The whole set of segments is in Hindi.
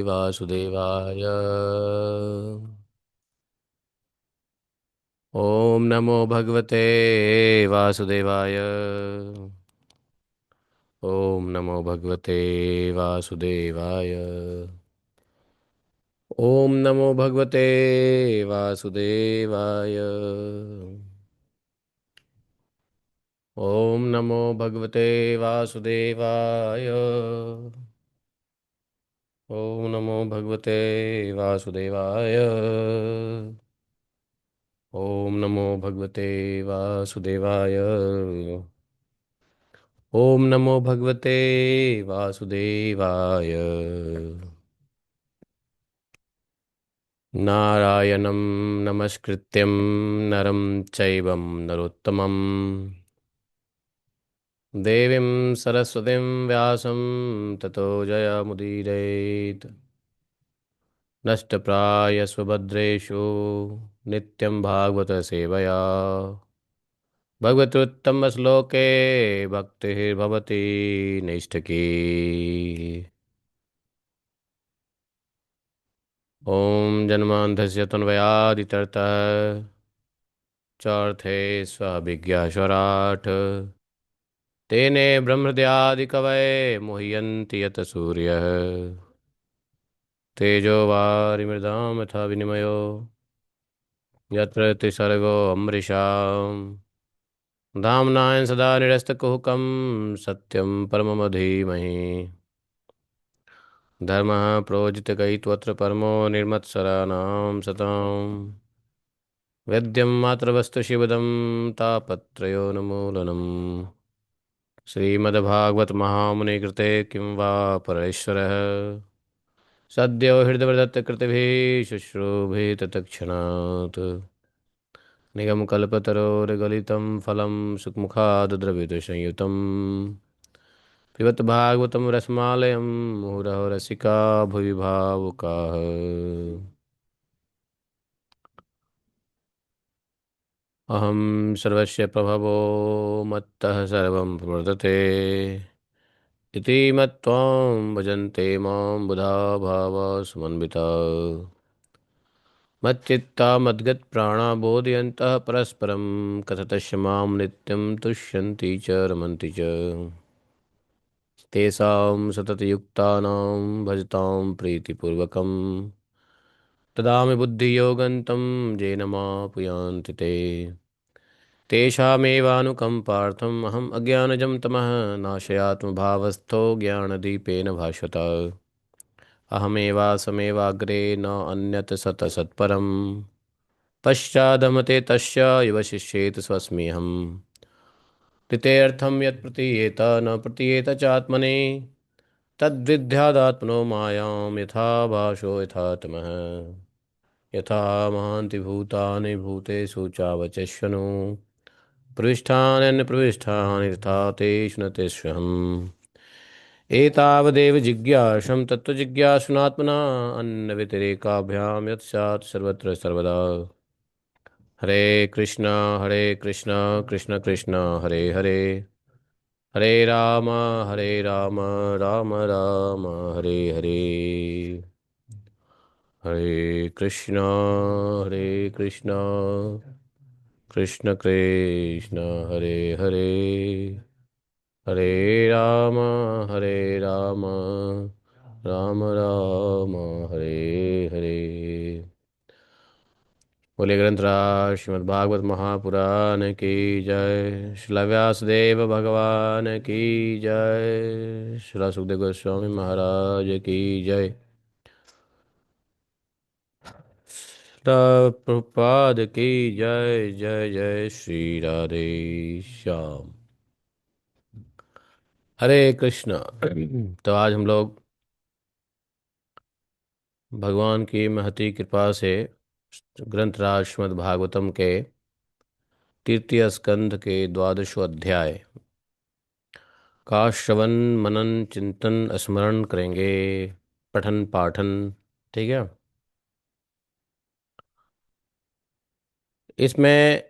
वासुदेवाय। ओम नमो भगवते वासुदेवाय। ओम नमो भगवते वासुदेवाय। ओम नमो भगवते वासुदेवाय। ओम नमो भगवते वासुदेवाय। ओम नमो भगवते वासुदेवाय। ओम नमो भगवते वासुदेवाय। ओम नमो भगवते वासुदेवाय। नारायणं नमस्कृत्यं नरं चैव नरोत्तमं देवीं सरस्वतीं व्यासं ततो जयमुदीरयेत्। नष्टप्रायस्वभद्रेषु नित्यं भागवत सेवया भगवत्युत्तमश्लोके भक्तिर्भवति नैष्ठकी। ॐ जन्मान्धस्य तन्वयादितरतः चार्थे स्वभिज्ञाश्वराट् तेने ब्रह्मद्यादिकवये मुह्यन्ति यत् सूर्यः तेजो वारिमृदां यथा विनिमयो यत्र त्रिसर्गो अमृषाम् धाम्नाय सदा निरस्तकुहकं सत्यं परमं धीमहि धर्मः प्रोजितकैत्वत्र परमो निर्मत्सराणां सताम् वेद्यं मातृवस्तु शिवदं तापत्रयोन्मूलनम् श्रीमद्भागवत महामुनि कृते किं वा परैश्वरः सद्यो हृदयदत्तकृतिभिः शुश्रूभिः तत्क्षणात् निगमकल्पतरोर्गलितं फलं सुखमुखाद्द्रवितसंयुतं पिबत भागवतं रसमालयं मुहुरहो रसिका भुवि भावुकाः। अहं सर्वस्य प्रभवो मत्तः सर्वं प्रवर्तते इति मत्त्वां भजन्ते मां बुधा भावा समन्विता मच्चित्ता मद्गतप्राणा बोधयन्तः परस्परं कथयन्तः मां नित्यं तुष्यन्ति च रमन्ति च तेषां सततयुक्तानां भजतां प्रीतिपूर्वकं ददामि बुद्धियोगन्तं येन मापुयान्ति ते तेषामेवानुकम्पार्थम् अहम् अज्ञानजं तमः नाशयात्मभावस्थो ज्ञानदीपेन भास्वता अहमेवासमेवाग्रे न अन्यत् सत्सत्परम् पश्चादमते तस्य युवशिष्येत स्वस्म्यहम् कृतेऽर्थं यत् प्रतीयेत न प्रतीयेत चात्मने तद्विद्यादात्मनो मायां यथा भासो यथा तमः यथा महान्ति भूतानि भूतेषु चावचष्यनु प्रविष्ठान्यन्यप्रविष्ठानि तथा तेषु न तेष्वहम् एतावदेव जिज्ञासं तत्त्वजिज्ञासुनात्मना अन्यव्यतिरेकाभ्यां यत् स्यात् सर्वत्र सर्वदा। हरे कृष्णा कृष्ण कृष्ण हरे हरे हरे राम राम राम हरे हरे। हरे कृष्णा कृष्ण कृष्ण हरे हरे हरे राम राम राम हरे हरे। बोले ग्रंथराज श्रीमद्भागवत महापुराण की जय। श्रील व्यासदेव भगवान की जय। श्रील सुखदेव गोस्वामी महाराज की जय। प्रभुपाद की जय। जय जय श्री राधे श्याम। हरे कृष्णा। तो आज हम लोग भगवान की महती कृपा से ग्रंथराज श्रीमद् भागवतम के तृतीय स्कंध के द्वादशो अध्याय का श्रवण मनन चिंतन स्मरण करेंगे। पठन पाठन। ठीक है। इसमें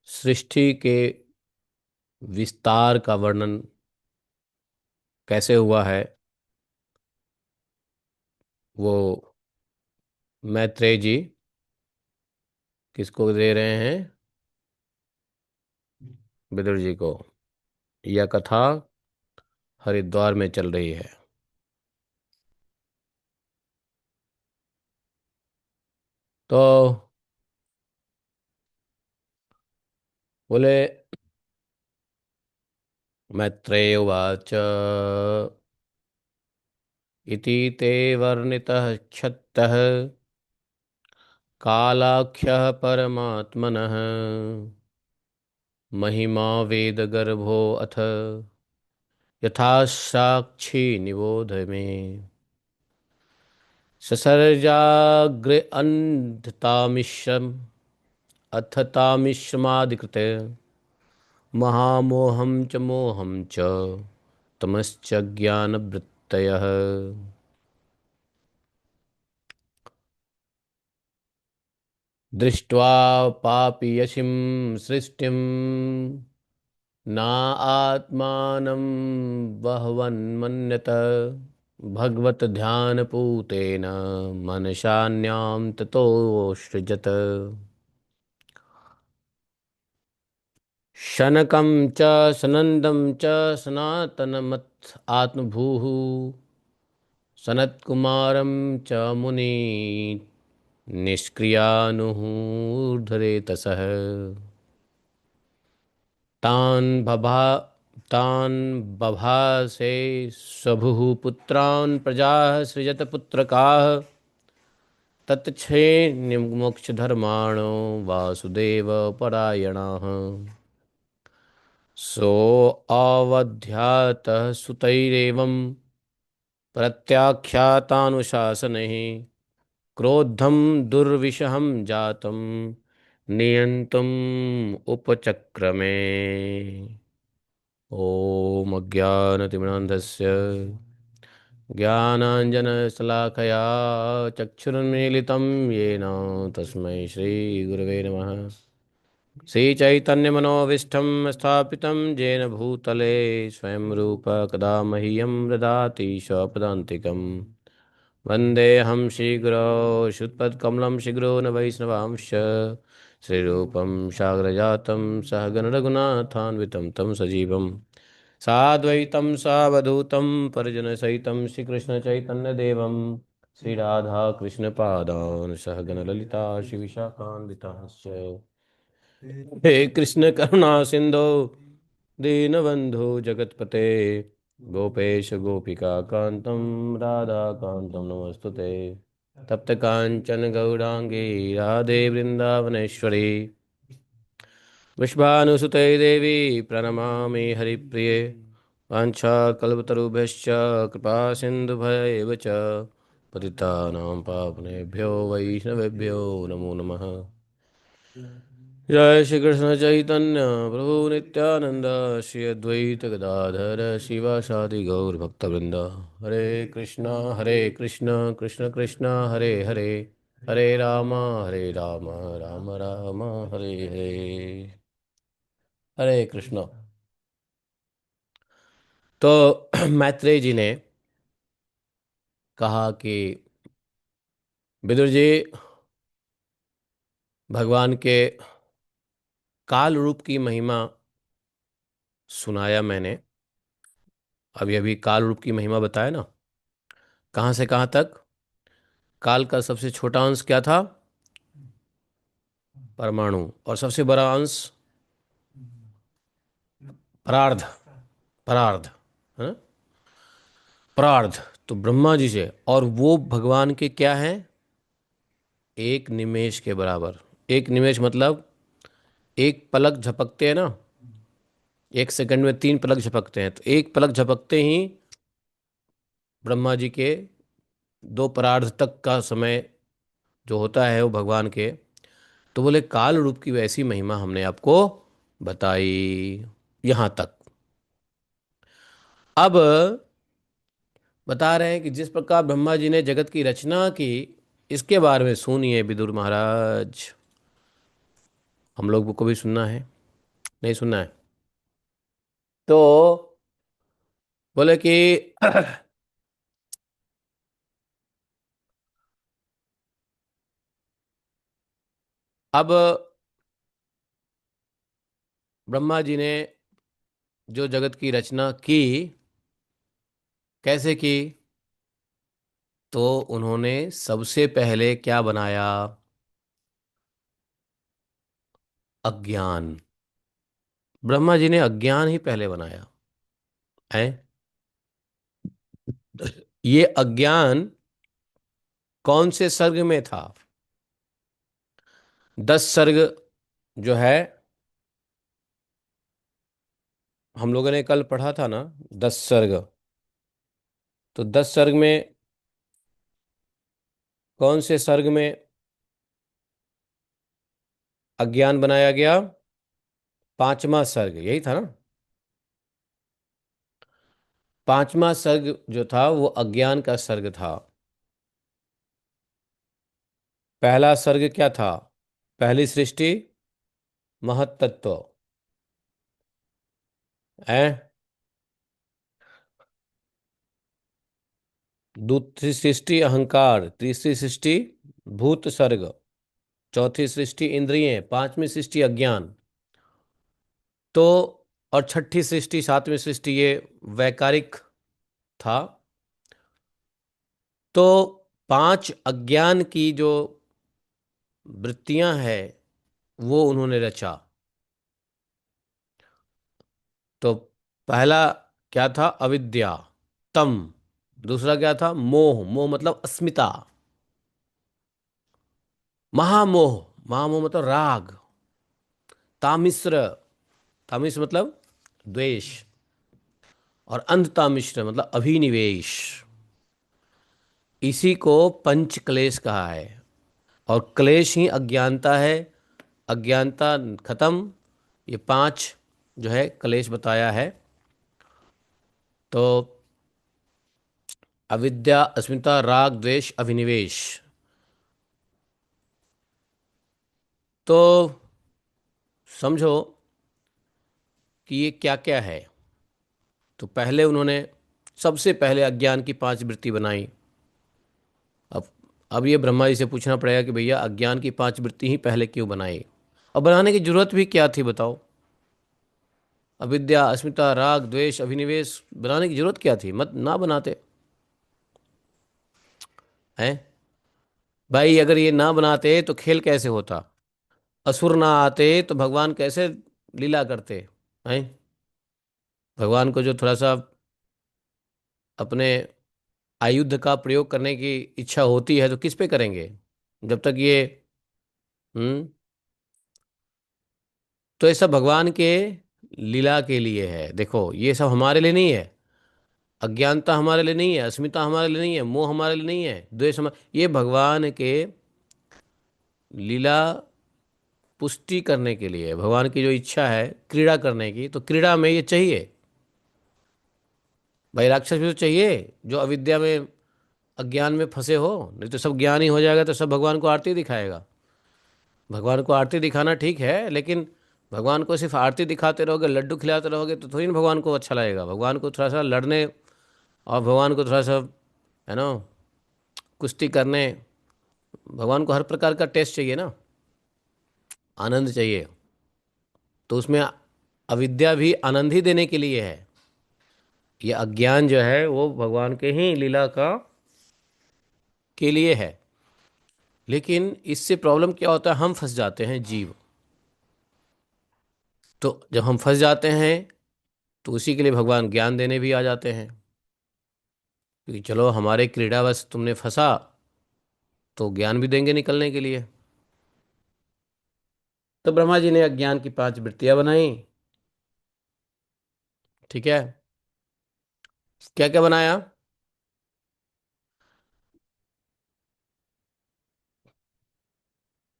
सृष्टि के विस्तार का वर्णन कैसे हुआ है वो मैत्रेय जी किसको दे रहे हैं? विदुर जी को। यह कथा हरिद्वार में चल रही है। तो बोले, मैत्रेय उवाच इति ते वर्णितः क्षत्तः कालाख्यः परमात्मनः महिमा वेदगर्भो अथ यथा साक्षी निबोध में। ससर्जाग्र अंधतामिश्रम अथ तामिश्रमादिकृते महामोहं च मोहं च तमश्च ज्ञानवृत्तयः। दृष्ट्वा पापीयसीं सृष्टिं ना आत्मानं बहवन्मन्यत भगवत ध्यानपूतेन मनशान्यां ततो सृजत। शनकं च सनन्दं च सनातनमथ आत्मभूः सनत्कुमारं च मुनि निष्क्रियानुहूर्धरेतसः। तान् बभासे स्वभुः पुत्रान् प्रजाः सृजत पुत्रकाः ततच्छे मोक्षधर्माणो वासुदेव परायणाः। सो अवध्यातः सुतैरेवं प्रत्याख्यातानुशासनैः क्रोद्धं दुर्विषहं जातं नियन्तुम् उपचक्रमे। ॐ अज्ञानतिमिरान्धस्य ज्ञानाञ्जनशलाकया चक्षुरुन्मीलितं येन तस्मै श्रीगुरवे नमः। श्रीचैतन्यमनोभीष्टं स्थापितं येन भूतले स्वयं रूप कदा मह्यं ददाति स्वपदान्तिकम्। वन्देऽहं श्रीगुरो श्रुतपदकमलं शीघ्रो न वैष्णवांश्च श्रीरूपं साग्रजातं सहगणरघुनाथान्वितं तं सजीवं साद्वैतं सावधूतं परिजनसहितं श्रीकृष्णचैतन्यदेवं श्रीराधाकृष्णपादान् सहगणललिता श्रीविशाखान्वितांश्च। हे कृष्ण करुणा सिंधु दीनबंधु जगतपते गोपेश गोपिका कांतम राधा कांतम नमस्तुते। तप्त कांचन गौरांगी राधे वृंदावनेश्वरी विश्वानुसुते देवी प्रणमामि हरिप्रिये। वाञ्छाकल्पतरुभ्यश्च कृपा सिन्धुभ्येव च पतितानां पावनेभ्यो वैष्णवेभ्यो नमो नमः। जय श्री कृष्ण चैतन्य प्रभु नित्यानंद श्री अद्वैत गदाधर शिवासादि गौर भक्तवृंद। हरे कृष्णा कृष्ण कृष्ण हरे हरे हरे राम राम राम हरे हरे। हरे कृष्ण। तो मैत्रेय जी ने कहा कि विदुर जी, भगवान के काल रूप की महिमा सुनाया मैंने। अभी अभी काल रूप की महिमा बताया ना, कहाँ से कहाँ तक। काल का सबसे छोटा अंश क्या था? परमाणु। और सबसे बड़ा अंश परार्ध। परार्ध है ना? परार्ध। तो ब्रह्मा जी से, और वो भगवान के क्या हैं? एक निमेष के बराबर। एक निमेष मतलब एक पलक झपकते हैं ना, एक सेकंड में 3 पलक झपकते हैं, तो एक पलक झपकते ही ब्रह्मा जी के 2 परार्ध तक का समय जो होता है वो भगवान के। तो बोले काल रूप की वैसी महिमा हमने आपको बताई। यहां तक। अब बता रहे हैं कि जिस प्रकार ब्रह्मा जी ने जगत की रचना की, इसके बारे में सुनिए विदुर महाराज। हम लोगों को भी सुनना है, नहीं सुनना है? तो बोले कि अब ब्रह्मा जी ने जो जगत की रचना की, कैसे की? तो उन्होंने सबसे पहले क्या बनाया? अज्ञान। ब्रह्मा जी ने अज्ञान ही पहले बनाया है। ये अज्ञान कौन से सर्ग में था? 10 सर्ग जो है, हम लोगों ने कल पढ़ा था ना, 10 सर्ग। तो 10 सर्ग में कौन से सर्ग में अज्ञान बनाया गया? 5वां सर्ग यही था ना। 5वां सर्ग जो था वो अज्ञान का सर्ग था। पहला सर्ग क्या था? पहली सृष्टि, महत्तत्व है। दूसरी सृष्टि अहंकार, तीसरी सृष्टि भूत सर्ग, चौथी सृष्टि इंद्रिय, पांचवी सृष्टि अज्ञान। तो और छठी सृष्टि, सातवीं सृष्टि ये वैकारिक था। तो 5 अज्ञान की जो वृत्तियां हैं वो उन्होंने रचा। तो पहला क्या था? अविद्या, तम। दूसरा क्या था? मोह, मोह मतलब अस्मिता। महामोह, महामोह मतलब राग। तामिश्र, तामिश्र मतलब द्वेष। और अंधतामिश्र मतलब अभिनिवेश। इसी को पंच क्लेश कहा है। और क्लेश ही अज्ञानता है। अज्ञानता खत्म, ये 5 जो है क्लेश बताया है। तो अविद्या, अस्मिता, राग, द्वेष, अभिनिवेश। तो समझो कि ये क्या क्या है। तो पहले उन्होंने सबसे पहले अज्ञान की 5 वृत्ति बनाई। अब अब ये ब्रह्मा जी से पूछना पड़ेगा कि भैया अज्ञान की 5 वृत्ति ही पहले क्यों बनाई, और बनाने की जरूरत भी क्या थी बताओ? अविद्या, अस्मिता, राग, द्वेष, अभिनिवेश बनाने की जरूरत क्या थी? मत ना बनाते हैं भाई। अगर ये ना बनाते तो खेल कैसे होता? असुर ना आते तो भगवान कैसे लीला करते हैं? भगवान को जो थोड़ा सा अपने आयुध का प्रयोग करने की इच्छा होती है तो किस पे करेंगे? जब तक ये हम्म तो ये सब भगवान के लीला के लिए है। देखो ये सब हमारे लिए नहीं है। अज्ञानता हमारे लिए नहीं है, अस्मिता हमारे लिए नहीं है, मोह हमारे लिए नहीं है, द्वेष ये भगवान के लीला पुष्टि करने के लिए, भगवान की जो इच्छा है क्रीड़ा करने की, तो क्रीड़ा में ये चाहिए। भाई राक्षस भी तो चाहिए जो अविद्या में, अज्ञान में फंसे हो। नहीं तो सब ज्ञान ही हो जाएगा तो सब भगवान को आरती दिखाएगा। भगवान को आरती दिखाना ठीक है, लेकिन भगवान को सिर्फ आरती दिखाते रहोगे, लड्डू खिलाते रहोगे तो थोड़ी ना भगवान को अच्छा लगेगा। भगवान को थोड़ा सा लड़ने, और भगवान को थोड़ा सा, है ना, कुश्ती करने, भगवान को हर प्रकार का टेस्ट चाहिए ना, आनंद चाहिए। तो उसमें अविद्या भी आनंद ही देने के लिए है। ये अज्ञान जो है वो भगवान के ही लीला का के लिए है। लेकिन इससे प्रॉब्लम क्या होता है? हम फंस जाते हैं जीव। तो जब हम फंस जाते हैं तो उसी के लिए भगवान ज्ञान देने भी आ जाते हैं, क्योंकि चलो हमारे क्रीड़ा बस तुमने फंसा तो ज्ञान भी देंगे निकलने के लिए। तो ब्रह्मा जी ने अज्ञान की 5 वृत्तियां बनाई। ठीक है, क्या क्या बनाया?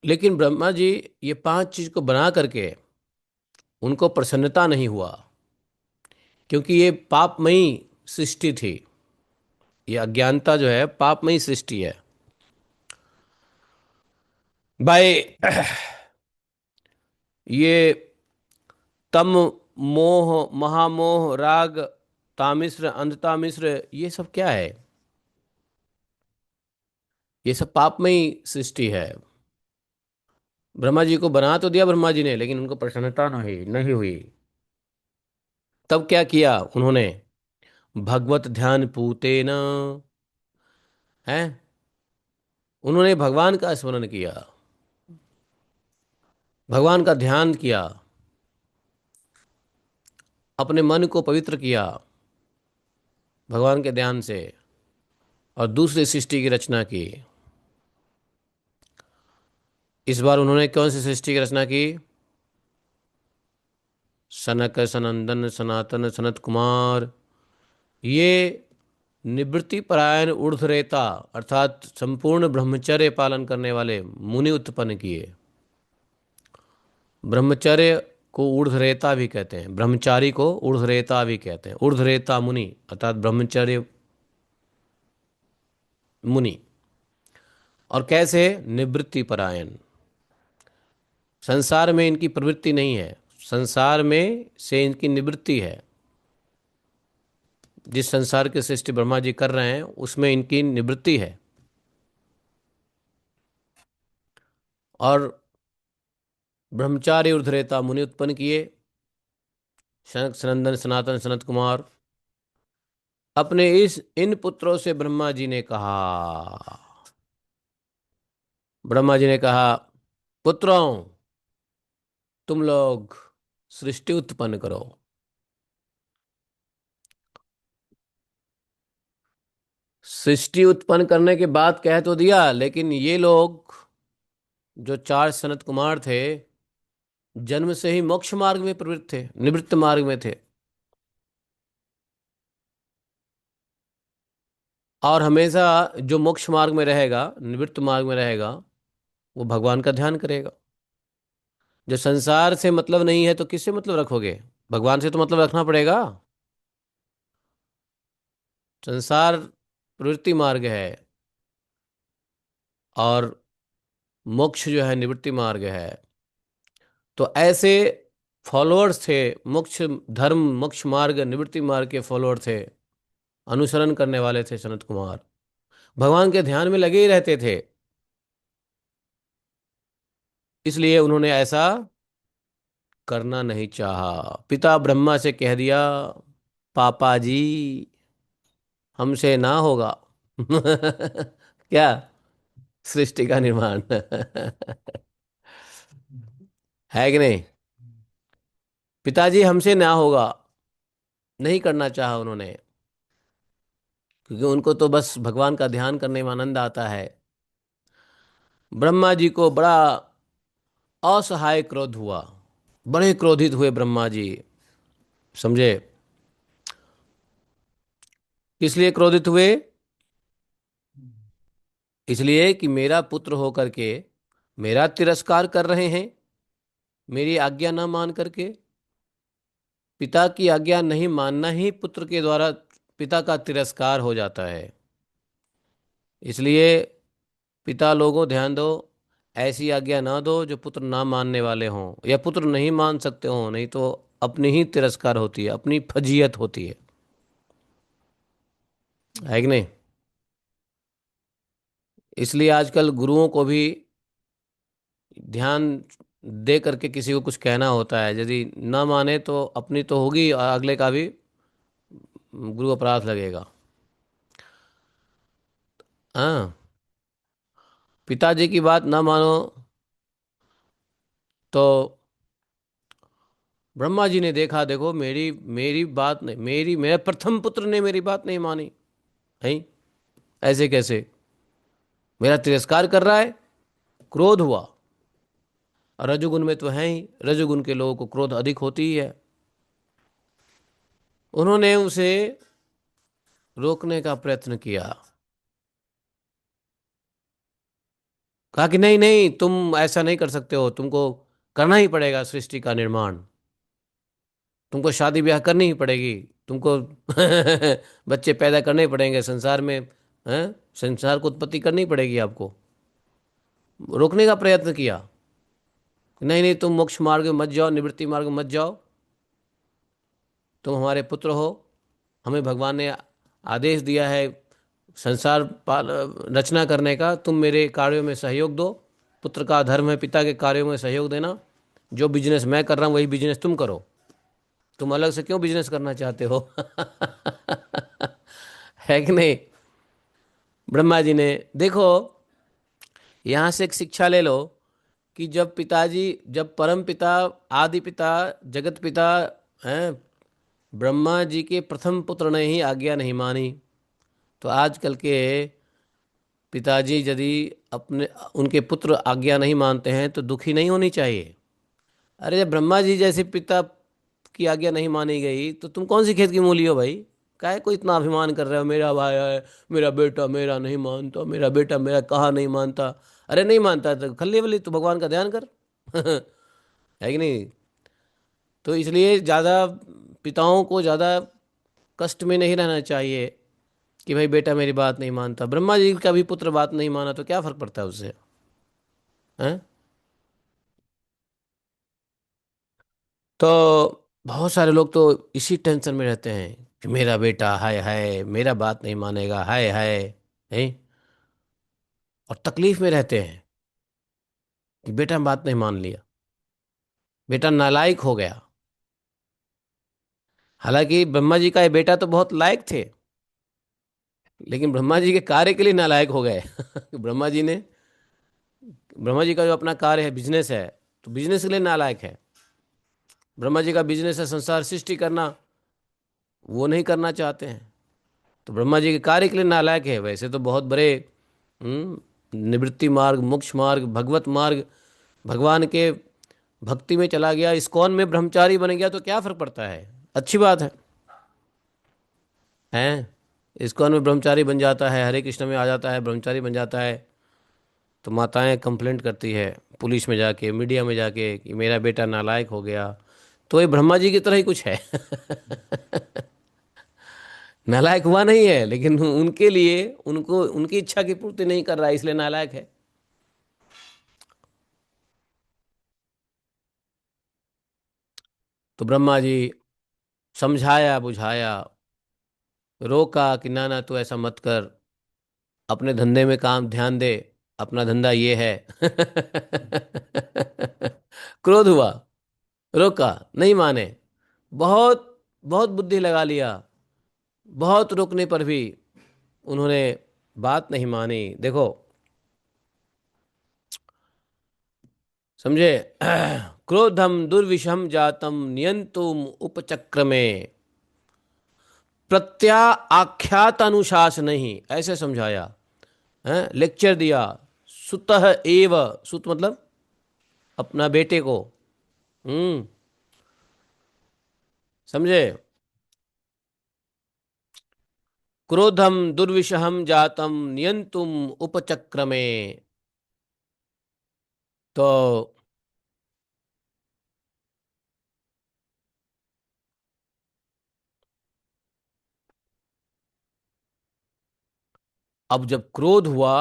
लेकिन ब्रह्मा जी ये 5 चीज को बना करके उनको प्रसन्नता नहीं हुआ, क्योंकि ये पापमयी सृष्टि थी। ये अज्ञानता जो है पापमयी सृष्टि है भाई। ये तम, मोह, महामोह, राग, तामिश्र, अंधतामिश्र, ये सब क्या है? ये सब पापमयी सृष्टि है। ब्रह्मा जी को बना तो दिया ब्रह्मा जी ने, लेकिन उनको प्रसन्नता नहीं नहीं हुई। तब क्या किया उन्होंने? भगवत ध्यान पूते न, है, उन्होंने भगवान का स्मरण किया, भगवान का ध्यान किया, अपने मन को पवित्र किया भगवान के ध्यान से, और दूसरी सृष्टि की रचना की। इस बार उन्होंने कौन सी सृष्टि की रचना की? सनक सनंदन सनातन सनत कुमार, ये निवृत्ति परायण ऊर्ध्वरेता, अर्थात संपूर्ण ब्रह्मचर्य पालन करने वाले मुनि उत्पन्न किए। ब्रह्मचर्य को ऊर्ध्वरेता भी कहते हैं, ब्रह्मचारी को ऊर्ध्वरेता भी कहते हैं। ऊर्ध्वरेता मुनि अर्थात ब्रह्मचर्य मुनि। और कैसे? निवृत्ति परायण, संसार में इनकी प्रवृत्ति नहीं है, संसार में से इनकी निवृत्ति है। जिस संसार की सृष्टि ब्रह्मा जी कर रहे हैं उसमें इनकी निवृत्ति है। और ब्रह्मचारी ऊर्ध्वरेता मुनि उत्पन्न किए, सनक सनंदन सनातन सनत कुमार। अपने इस इन पुत्रों से ब्रह्मा जी ने कहा, ब्रह्मा जी ने कहा, पुत्रों, तुम लोग सृष्टि उत्पन्न करो। सृष्टि उत्पन्न करने के बाद कह तो दिया, लेकिन ये लोग जो चार सनत कुमार थे जन्म से ही मोक्ष मार्ग में प्रवृत्त थे, निवृत्त मार्ग में थे, और हमेशा जो मोक्ष मार्ग में रहेगा, निवृत्त मार्ग में रहेगा, वो भगवान का ध्यान करेगा। जो संसार से मतलब नहीं है तो किससे मतलब रखोगे? भगवान से तो मतलब रखना पड़ेगा। संसार प्रवृत्ति मार्ग है, और मोक्ष जो है निवृत्ति मार्ग है। तो ऐसे फॉलोअर्स थे, मोक्ष धर्म मोक्ष मार्ग निवृत्ति मार्ग के फॉलोअर थे, अनुसरण करने वाले थे सनत कुमार, भगवान के ध्यान में लगे ही रहते थे। इसलिए उन्होंने ऐसा करना नहीं चाहा। पिता ब्रह्मा से कह दिया, पापा जी, हमसे ना होगा। क्या? सृष्टि का निर्माण। है कि नहीं? पिताजी हमसे ना होगा, नहीं करना चाहा उन्होंने, क्योंकि उनको तो बस भगवान का ध्यान करने में आनंद आता है। ब्रह्मा जी को बड़ा असहाय क्रोध हुआ, बड़े क्रोधित हुए ब्रह्मा जी। समझे? किस लिए क्रोधित हुए? इसलिए कि मेरा पुत्र होकर के मेरा तिरस्कार कर रहे हैं, मेरी आज्ञा ना मान करके। पिता की आज्ञा नहीं मानना ही पुत्र के द्वारा पिता का तिरस्कार हो जाता है। इसलिए पिता लोगों ध्यान दो, ऐसी आज्ञा ना दो जो पुत्र ना मानने वाले हों, या पुत्र नहीं मान सकते हों, नहीं तो अपनी ही तिरस्कार होती है, अपनी फजीयत होती है कि नहीं? इसलिए आजकल गुरुओं को भी ध्यान दे करके किसी को कुछ कहना होता है, यदि ना माने तो अपनी तो होगी और अगले का भी गुरु अपराध लगेगा। हाँ, पिताजी की बात ना मानो तो ब्रह्मा जी ने देखा, देखो मेरी मेरी बात नहीं, मेरे प्रथम पुत्र ने मेरी बात नहीं मानी है, ऐसे कैसे? मेरा तिरस्कार कर रहा है। क्रोध हुआ, और रजोगुण में तो है ही, रजोगुण के लोगों को क्रोध अधिक होती ही है। उन्होंने उसे रोकने का प्रयत्न किया, कहा कि नहीं नहीं, तुम ऐसा नहीं कर सकते हो, तुमको करना ही पड़ेगा सृष्टि का निर्माण, तुमको शादी ब्याह करनी ही पड़ेगी, तुमको बच्चे पैदा करने ही पड़ेंगे संसार में, हैं, संसार को उत्पत्ति करनी पड़ेगी आपको। रोकने का प्रयत्न किया, नहीं नहीं, तुम मोक्ष मार्ग में मत जाओ, निवृत्ति मार्ग में मत जाओ, तुम हमारे पुत्र हो, हमें भगवान ने आदेश दिया है संसार रचना करने का, तुम मेरे कार्यों में सहयोग दो। पुत्र का धर्म है पिता के कार्यों में सहयोग देना। जो बिजनेस मैं कर रहा हूँ वही बिजनेस तुम करो। तुम अलग से क्यों बिजनेस करना चाहते हो? है कि नहीं? ब्रह्मा जी ने, देखो, यहाँ से एक शिक्षा ले लो कि जब पिताजी, जब परम पिता, आदि पिता, जगत पिता हैं, ब्रह्मा जी के प्रथम पुत्र ने ही आज्ञा नहीं मानी, तो आजकल के पिताजी यदि अपने उनके पुत्र आज्ञा नहीं मानते हैं तो दुखी नहीं होनी चाहिए। अरे जब ब्रह्मा जी जैसे पिता की आज्ञा नहीं मानी गई तो तुम कौन सी खेत की मूली हो भाई? काहे को इतना अभिमान कर रहे हो, मेरा भाई है, मेरा बेटा मेरा नहीं मानता, मेरा बेटा मेरा कहा नहीं मानता। अरे नहीं मानता तो खल्ली बल्ली तो भगवान का ध्यान कर। है कि नहीं? तो इसलिए ज़्यादा पिताओं को ज़्यादा कष्ट में नहीं रहना चाहिए कि भाई बेटा मेरी बात नहीं मानता। ब्रह्मा जी का भी पुत्र बात नहीं माना तो क्या फर्क पड़ता है उससे? हैं? तो बहुत सारे लोग तो इसी टेंशन में रहते हैं कि मेरा बेटा हाय हाय मेरा बात नहीं मानेगा, हाय हाय, हैं? और तकलीफ में रहते हैं कि बेटा बात नहीं मान लिया, बेटा नालायक हो गया। हालांकि ब्रह्मा जी का ये बेटा तो बहुत लायक थे, लेकिन ब्रह्मा जी के कार्य के लिए नालायक हो गए। ब्रह्मा जी ने, ब्रह्मा जी का जो अपना कार्य है, बिजनेस है, तो बिजनेस के लिए नालायक है। ब्रह्मा जी का बिजनेस है संसार सृष्टि करना, वो नहीं करना चाहते हैं, तो ब्रह्मा जी के कार्य के लिए नालायक है। वैसे तो बहुत बड़े निवृत्ति मार्ग, मोक्ष मार्ग, भगवत मार्ग, भगवान के भक्ति में चला गया, इस्कॉन में ब्रह्मचारी बन गया, तो क्या फर्क पड़ता है? अच्छी बात है। इस्कॉन में ब्रह्मचारी बन जाता है, हरे कृष्ण में आ जाता है, ब्रह्मचारी बन जाता है, तो माताएं कंप्लेंट करती है पुलिस में जाके, मीडिया में जाके कि मेरा बेटा नालायक हो गया। तो ये ब्रह्मा जी की तरह ही कुछ है। नालायक हुआ नहीं है, लेकिन उनके लिए, उनको उनकी इच्छा की पूर्ति नहीं कर रहा है, इसलिए नालायक है। तो ब्रह्मा जी समझाया बुझाया, रोका कि ना ना तू ऐसा मत कर, अपने धंधे में काम ध्यान दे, अपना धंधा ये है। क्रोध हुआ, रोका, नहीं माने, बहुत बहुत बुद्धि लगा लिया, बहुत रोकने पर भी उन्होंने बात नहीं मानी। देखो, समझे? क्रोधम दुर्विषम जातम नियंतुम उपचक्र में, प्रत्या आख्यात अनुशासन नहीं, ऐसे समझाया है, लेक्चर दिया। सुतः एव, सुत मतलब अपना बेटे को, हम्म, समझे? क्रोधम दुर्विषहम जातम नियंतुम उपचक्र में। तो अब जब क्रोध हुआ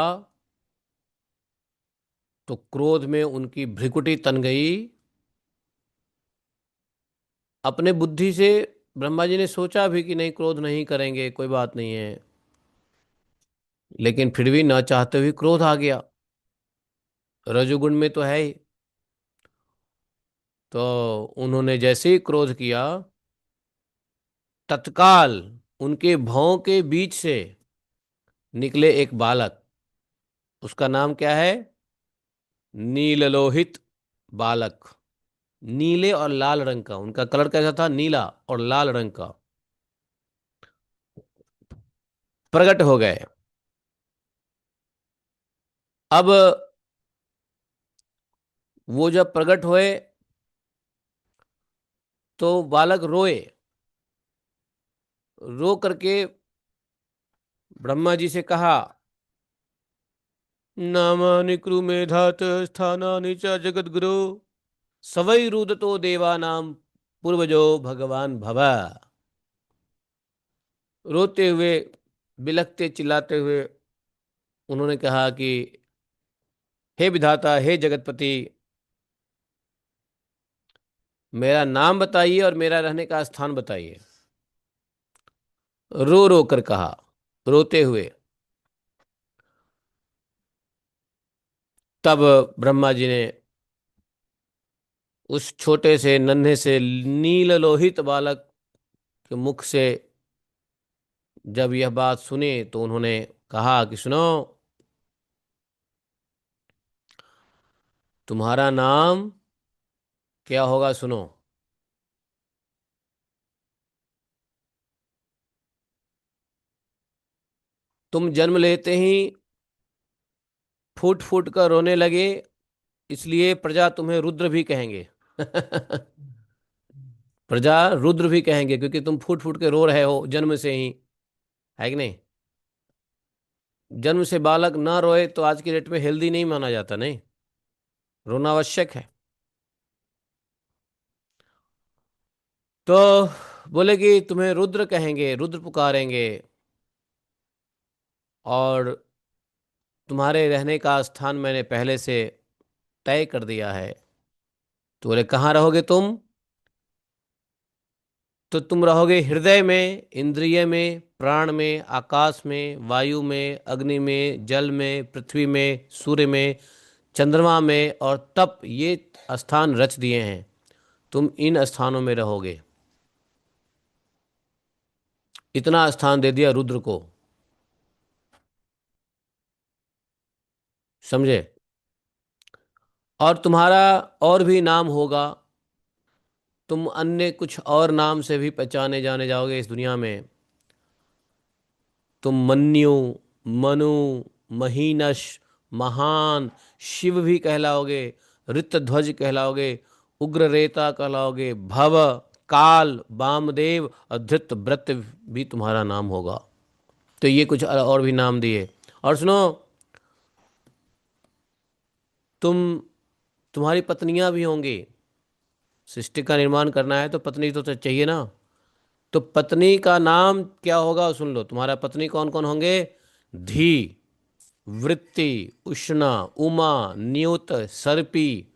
तो क्रोध में उनकी भ्रिकुटी तन गई। अपने बुद्धि से ब्रह्मा जी ने सोचा भी कि नहीं, क्रोध नहीं करेंगे, कोई बात नहीं है, लेकिन फिर भी न चाहते हुए क्रोध आ गया। रजोगुण में तो है ही। तो उन्होंने जैसे ही क्रोध किया, तत्काल उनके भौं के बीच से निकले एक बालक। उसका नाम क्या है? नीललोहित बालक। नीले और लाल रंग का, उनका कलर कैसा था? नीला और लाल रंग का। प्रकट हो गए। अब वो जब प्रकट हुए तो बालक रोए, रो करके ब्रह्मा जी से कहा, नामानि कुरु मेधात स्थानानि च जगद्गुरु, सवै रुदतो देवानाम पूर्वजो भगवान भव। रोते हुए, बिलखते चिल्लाते हुए उन्होंने कहा कि हे विधाता, हे जगतपति, मेरा नाम बताइए और मेरा रहने का स्थान बताइए। रो रो कर कहा, रोते हुए। तब ब्रह्मा जी ने उस छोटे से नन्हे से नील लोहित बालक के मुख से जब यह बात सुनी तो उन्होंने कहा कि सुनो, तुम्हारा नाम क्या होगा, सुनो। तुम जन्म लेते ही फूट फूट कर रोने लगे, इसलिए प्रजा तुम्हें रुद्र भी कहेंगे। प्रजा रुद्र भी कहेंगे क्योंकि तुम फूट फूट के रो रहे हो जन्म से ही, है कि नहीं। जन्म से बालक ना रोए तो आज की डेट में हेल्दी नहीं माना जाता, नहीं, रोना आवश्यक है। तो बोले कि तुम्हें रुद्र कहेंगे, रुद्र पुकारेंगे, और तुम्हारे रहने का स्थान मैंने पहले से तय कर दिया है। तो बोले कहाँ रहोगे तुम? तो तुम रहोगे हृदय में, इंद्रिय में, प्राण में, आकाश में, वायु में, अग्नि में, जल में, पृथ्वी में, सूर्य में, चंद्रमा में, और तप, ये स्थान रच दिए हैं। तुम इन स्थानों में रहोगे। इतना स्थान दे दिया रुद्र को, समझे। और तुम्हारा और भी नाम होगा, तुम अन्य कुछ और नाम से भी पहचाने जाने जाओगे इस दुनिया में। तुम मन्यु, मनु, महीनश, महान, शिव भी कहलाओगे, ऋतध्वज कहलाओगे, उग्ररेता कहलाओगे, भव, काल, वामदेव, अधृत व्रत भी तुम्हारा नाम होगा। तो ये कुछ और भी नाम दिए। और सुनो, तुम तुम्हारी पत्नियां भी होंगी। सृष्टि का निर्माण करना है तो पत्नी तो चाहिए ना। तो पत्नी का नाम क्या होगा, सुन लो। तुम्हारा पत्नी कौन कौन होंगे? धी, वृत्ति, उष्णा, उमा, न्यूत, सर्पी,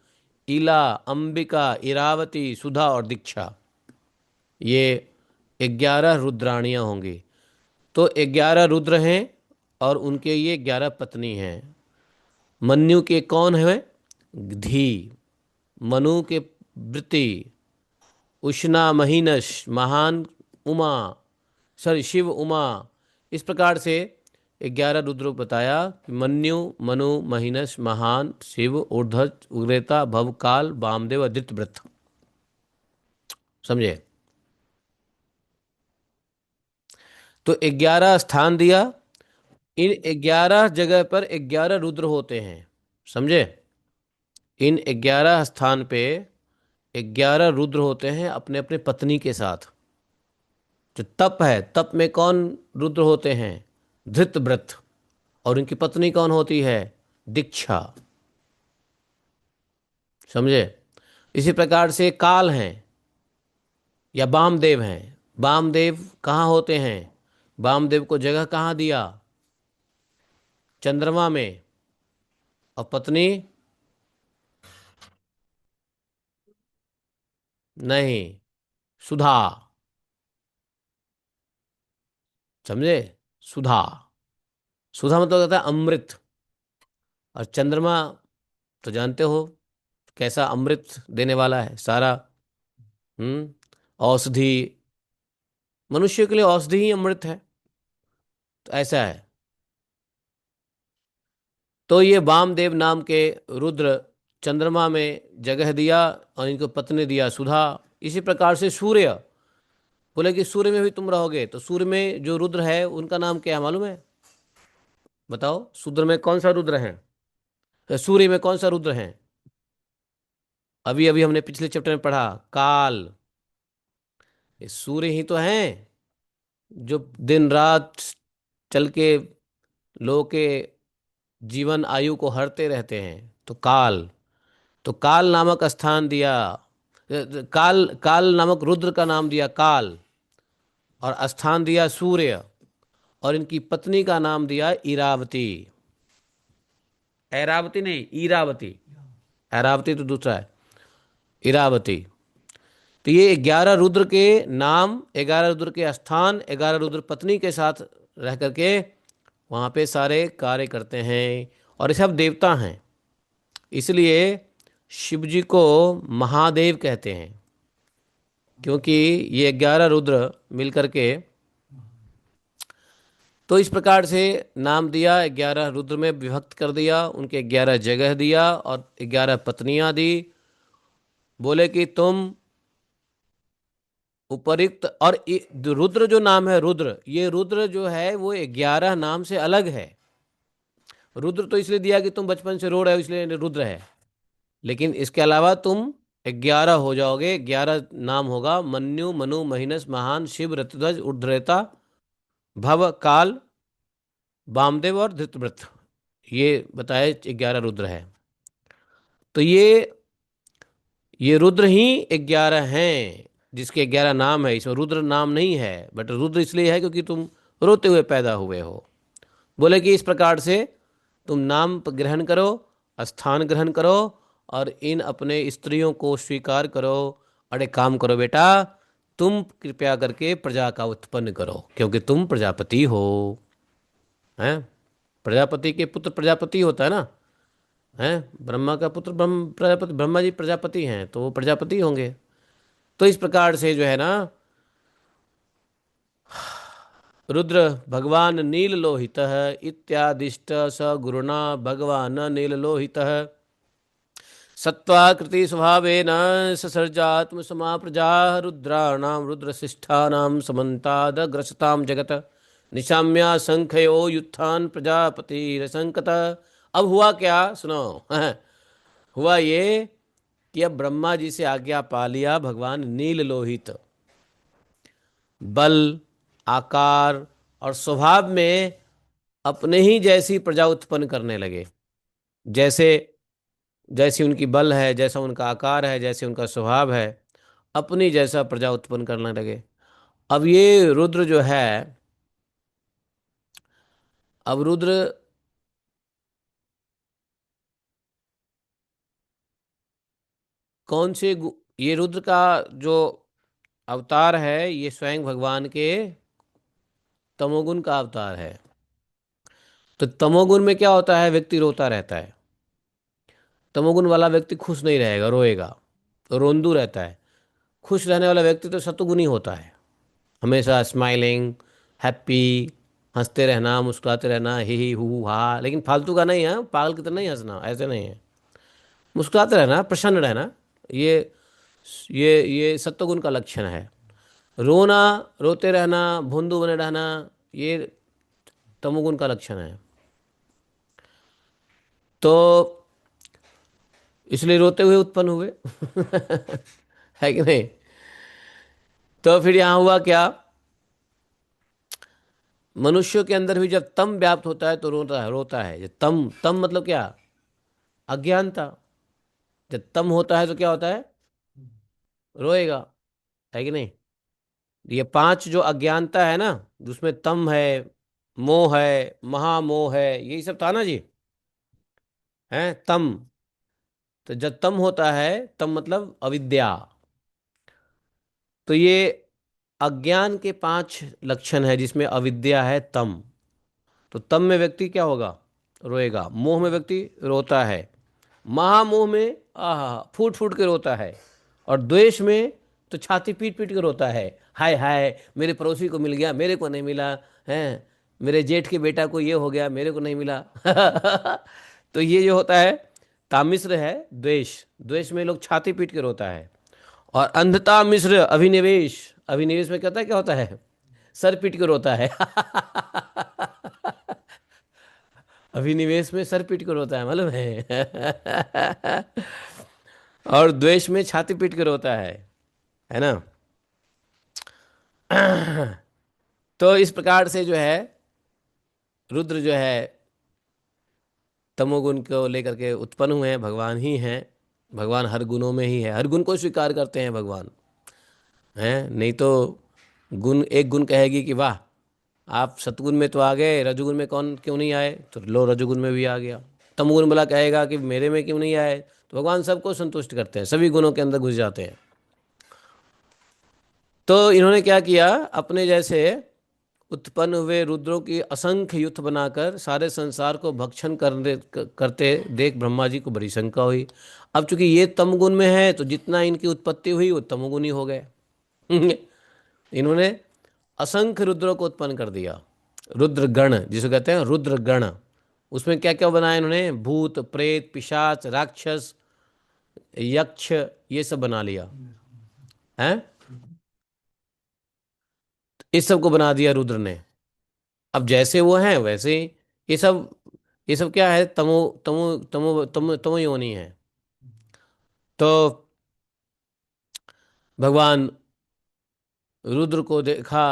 इला, अंबिका, इरावती, सुधा और दीक्षा। ये 11 रुद्राणियां होंगी। तो 11 रुद्र हैं और उनके ये 11 पत्नी हैं। मन्यु के कौन है? धी। मनु के वृत्ति, उष्णा, महीनश, महान, उमा, सॉरी शिव, उमा। इस प्रकार से 11 रुद्र बताया। मन्यु, मनु, महीनस, महान, शिव, ऊर्ध्व, उग्रता, भवकाल, वामदेव, आदित्य वृत्त। समझे। तो 11 स्थान दिया। इन 11 जगह पर 11 रुद्र होते हैं, समझे। इन 11 स्थान पे 11 रुद्र होते हैं अपने अपने पत्नी के साथ। जो तप है, तप में कौन रुद्र होते हैं? धृतव्रत। और उनकी पत्नी कौन होती है? दीक्षा। समझे। इसी प्रकार से काल हैं या वामदेव हैं। वामदेव कहाँ होते हैं? वामदेव को जगह कहाँ दिया? चंद्रमा में। और पत्नी? नहीं, सुधा। समझे। सुधा। सुधा मतलब होता है अमृत। और चंद्रमा तो जानते हो कैसा अमृत देने वाला है सारा। औषधि, मनुष्य के लिए औषधि ही अमृत है। तो ऐसा है। तो ये वामदेव नाम के रुद्र चंद्रमा में जगह दिया और इनको पत्नी दिया सुधा। इसी प्रकार से सूर्य, बोले कि सूर्य में भी तुम रहोगे। तो सूर्य में जो रुद्र है उनका नाम क्या है मालूम है? बताओ, सूर्य में कौन सा रुद्र है? तो सूर्य में कौन सा रुद्र है? अभी अभी हमने पिछले चैप्टर में पढ़ा, काल। ये सूर्य ही तो है जो दिन रात चल के लोगों के जीवन आयु को हरते रहते हैं। तो काल। तो काल नामक स्थान दिया, काल काल नामक रुद्र का नाम दिया काल। और स्थान दिया सूर्य। और इनकी पत्नी का नाम दिया इरावती। ऐरावती नहीं, इरावती। ऐरावती तो दूसरा है, इरावती। तो ये 11 रुद्र के नाम, 11 रुद्र के स्थान, 11 रुद्र पत्नी के साथ रह करके वहाँ पे सारे कार्य करते हैं। और ये सब देवता हैं। इसलिए शिव जी को महादेव कहते हैं, क्योंकि ये 11 रुद्र मिलकर के, तो इस प्रकार से नाम दिया, 11 रुद्र में विभक्त कर दिया, उनके 11 जगह दिया और 11 पत्नियां दी। बोले कि तुम उपरिक्त, और जो रुद्र जो नाम है रुद्र, ये रुद्र जो है वो 11 नाम से अलग है। रुद्र तो इसलिए दिया कि तुम बचपन से रो रहे हो इसलिए रुद्र है, लेकिन इसके अलावा तुम 11 हो जाओगे। 11 नाम होगा: मन्यु, मनु, महिनस, महान, शिव, ऋतध्वज, उद्धरेता, भव, काल, वामदेव और धृतव्रत। ये बताए 11 रुद्र है। तो ये रुद्र ही 11 हैं, जिसके 11 नाम है। इसमें रुद्र नाम नहीं है, बट रुद्र इसलिए है क्योंकि तुम रोते हुए पैदा हुए हो। बोले कि इस प्रकार से तुम नाम ग्रहण करो, स्थान ग्रहण करो, और इन अपने स्त्रियों को स्वीकार करो। और एक काम करो बेटा, तुम कृपया करके प्रजा का उत्पन्न करो, क्योंकि तुम प्रजापति हो। हैं? प्रजापति के पुत्र प्रजापति होता है ना। हैं? ब्रह्मा का पुत्र प्रजापति, ब्रह्मा जी प्रजापति हैं तो वो प्रजापति होंगे। तो इस प्रकार से जो है ना, रुद्र भगवान नीललोहित इत्यादिष्ट स गुरुणा भगवान नीललोहित सत्वाकृति स्वभावेन ससर्जात्म समा प्रजा रुद्राणाम रुद्रशिष्ठानाम समन्तादग्रसतां जगत निशाम्या संख्यो युत्थान प्रजापति रसंकत। अब हुआ क्या सुनो। हुआ ये कि अब ब्रह्मा जी से आज्ञा पा लिया भगवान नीललोहित बल, आकार और स्वभाव में अपने ही जैसी प्रजा उत्पन्न करने लगे। जैसे जैसी उनकी बल है, जैसा उनका आकार है, जैसे उनका स्वभाव है, अपनी जैसा प्रजा उत्पन्न करने लगे। अब ये रुद्र जो है, अब रुद्र कौन से ये रुद्र का जो अवतार है, ये स्वयं भगवान के तमोगुण का अवतार है। तो तमोगुण में क्या होता है? व्यक्ति रोता रहता है। तमोगुण वाला व्यक्ति खुश नहीं रहेगा, रोएगा, तो रोंदू रहता है। खुश रहने वाला व्यक्ति तो सतुगुणी होता है, हमेशा स्माइलिंग, हैप्पी, हंसते रहना, मुस्कुराते रहना, ही हु हा। लेकिन फालतू का नहीं है, पागल की तरह नहीं हंसना, ऐसे नहीं है। मुस्कुराते रहना, प्रसन्न रहना, ये ये सत्वगुण का लक्षण है। रोना, रोते रहना, भोंदू बने रहना, ये तमोगुण का लक्षण है। तो इसलिए रोते हुए उत्पन्न हुए। है कि नहीं? तो फिर यहाँ हुआ क्या? मनुष्यों के अंदर भी जब तम व्याप्त होता है तो रोता है। जब तम तम मतलब क्या? अज्ञानता। जब तम होता है तो क्या होता है? रोएगा। है कि नहीं? ये 5 जो अज्ञानता है ना, जिसमें तम है, मोह है, महामोह है, यही सब था ना जी। है तम। तो जब तम होता है, तम मतलब अविद्या। तो ये अज्ञान के 5 लक्षण है, जिसमें अविद्या है, तम। तो तम में व्यक्ति क्या होगा? रोएगा। मोह में व्यक्ति रोता है। महामोह में आहा फूट फूट के रोता है। और द्वेष में तो छाती पीट पीट के रोता है, हाय हाय मेरे पड़ोसी को मिल गया, मेरे को नहीं मिला है, मेरे जेठ के बेटा को ये हो गया, मेरे को नहीं मिला। तो ये जो होता है तामिश्र है द्वेष। द्वेष में लोग छाती पीट के रोता है। और अंधता मिश्र अभिनिवेश। अभिनिवेश में क्या होता है? सर पीट के रोता है। अभिनिवेश में सर पीट कर रोता है, मालूम है? और द्वेष में छाती पीट कर रोता है ना? तो इस प्रकार से जो है रुद्र जो है तमोगुण को लेकर के उत्पन्न हुए हैं, भगवान ही हैं। भगवान हर गुणों में ही है, हर गुण को स्वीकार करते हैं भगवान। हैं? नहीं तो गुण, एक गुण कहेगी कि वाह आप सतगुण में तो आ गए, रजोगुण में कौन क्यों नहीं आए? तो लो रजोगुण में भी आ गया। तमोगुण वाला कहेगा कि मेरे में क्यों नहीं आए? तो भगवान सबको संतुष्ट करते हैं, सभी गुणों के अंदर घुस जाते हैं। तो इन्होंने क्या किया? अपने जैसे उत्पन्न हुए रुद्रों की असंख्य युद्ध बनाकर सारे संसार को भक्षण करते देख ब्रह्मा जी को बड़ी शंका हुई। अब चूंकि ये तमगुण में है तो जितना इनकी उत्पत्ति हुई वो तमोगुणी हो गए। इन्होंने असंख्य रुद्रों को उत्पन्न कर दिया। रुद्र गण जिसे कहते हैं रुद्र गण, उसमें क्या क्या बनाया इन्होंने, भूत प्रेत पिशाच राक्षस यक्ष, ये सब बना लिया है। इस सब को बना दिया रुद्र ने। अब जैसे वो हैं वैसे ही ये सब, ये सब क्या है, तमो तमो तमो तमो तमो योनि है। तो भगवान रुद्र को देखा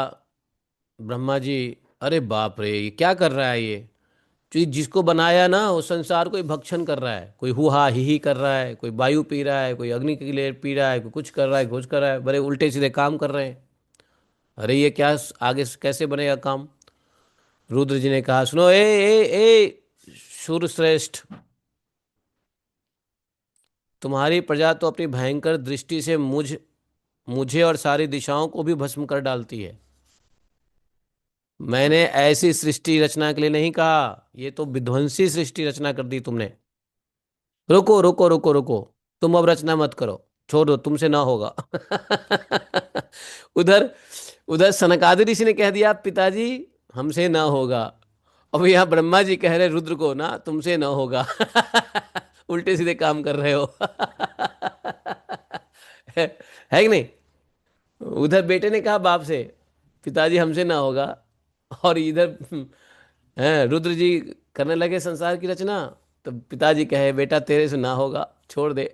ब्रह्मा जी, अरे बाप रे ये क्या कर रहा है ये, जो जिसको बनाया ना वो संसार को ही भक्षण कर रहा है, कोई हुआ ही कर रहा है, कोई वायु पी रहा है, कोई अग्नि की लेर पी रहा है, कोई कुछ कर रहा है कुछ कर रहा है, बड़े उल्टे सीधे काम कर रहे हैं। अरे ये क्या, आगे से कैसे बनेगा काम। रुद्र जी ने कहा सुनो, ए सूर्यश्रेष्ठ, तुम्हारी प्रजा तो अपनी भयंकर दृष्टि से मुझे और सारी दिशाओं को भी भस्म कर डालती है। मैंने ऐसी सृष्टि रचना के लिए नहीं कहा, ये तो विध्वंसी सृष्टि रचना कर दी तुमने। रुको रुको रुको रुको, तुम अब रचना मत करो, छोड़ दो, तुमसे ना होगा। उधर उधर सनकादिक ऋषि ने कह दिया पिताजी हमसे ना होगा। अब यहाँ ब्रह्मा जी कह रहे रुद्र को ना तुमसे ना होगा। उल्टे सीधे काम कर रहे हो। है कि नहीं। उधर बेटे ने कहा बाप से पिताजी हमसे ना होगा, और इधर हैं रुद्र जी करने लगे संसार की रचना, तो पिताजी कहे बेटा तेरे से ना होगा, छोड़ दे।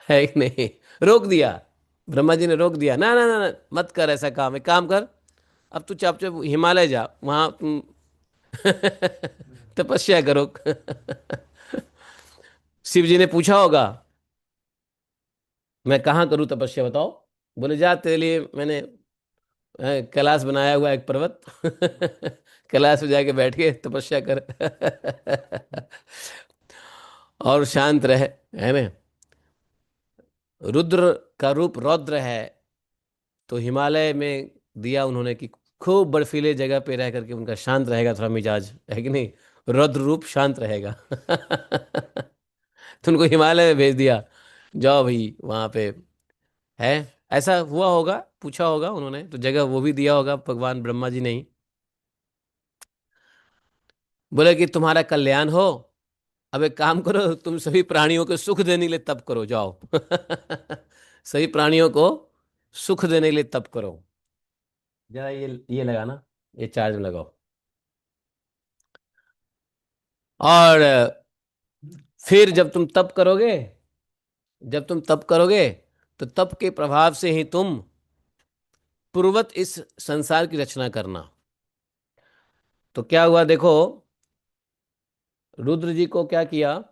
है कि नहीं। रोक दिया, ब्रह्मा जी ने रोक दिया, ना ना ना ना, मत कर ऐसा काम, एक काम कर, अब तू चुपचाप हिमालय जा, वहां तुम तपस्या करो। शिव जी ने पूछा होगा मैं कहाँ करूँ तपस्या बताओ, बोले जा तेरे लिए मैंने कैलाश बनाया हुआ एक पर्वत। कैलाश में जाके बैठ के तपस्या कर। और शांत रहे, है ना। रुद्र का रूप रौद्र है, तो हिमालय में दिया उन्होंने कि खूब बर्फीले जगह पे रह करके उनका शांत रहेगा थोड़ा मिजाज, है कि नहीं। रौद्र रूप शांत रहेगा। तो उनको हिमालय में भेज दिया, जाओ भाई वहां पे है। ऐसा हुआ होगा, पूछा होगा उन्होंने तो जगह वो भी दिया होगा भगवान ब्रह्मा जी ने ही। बोले कि तुम्हारा कल्याण हो, अब एक काम करो, तुम सभी प्राणियों को सुख देने के लिए तप करो, जाओ। सभी प्राणियों को सुख देने के लिए तप करो। जरा ये लगाना, ये चार्ज में लगाओ। और फिर जब तुम तप करोगे तो तप के प्रभाव से ही तुम पूर्वत इस संसार की रचना करना। तो क्या हुआ देखो, रुद्र जी को क्या किया,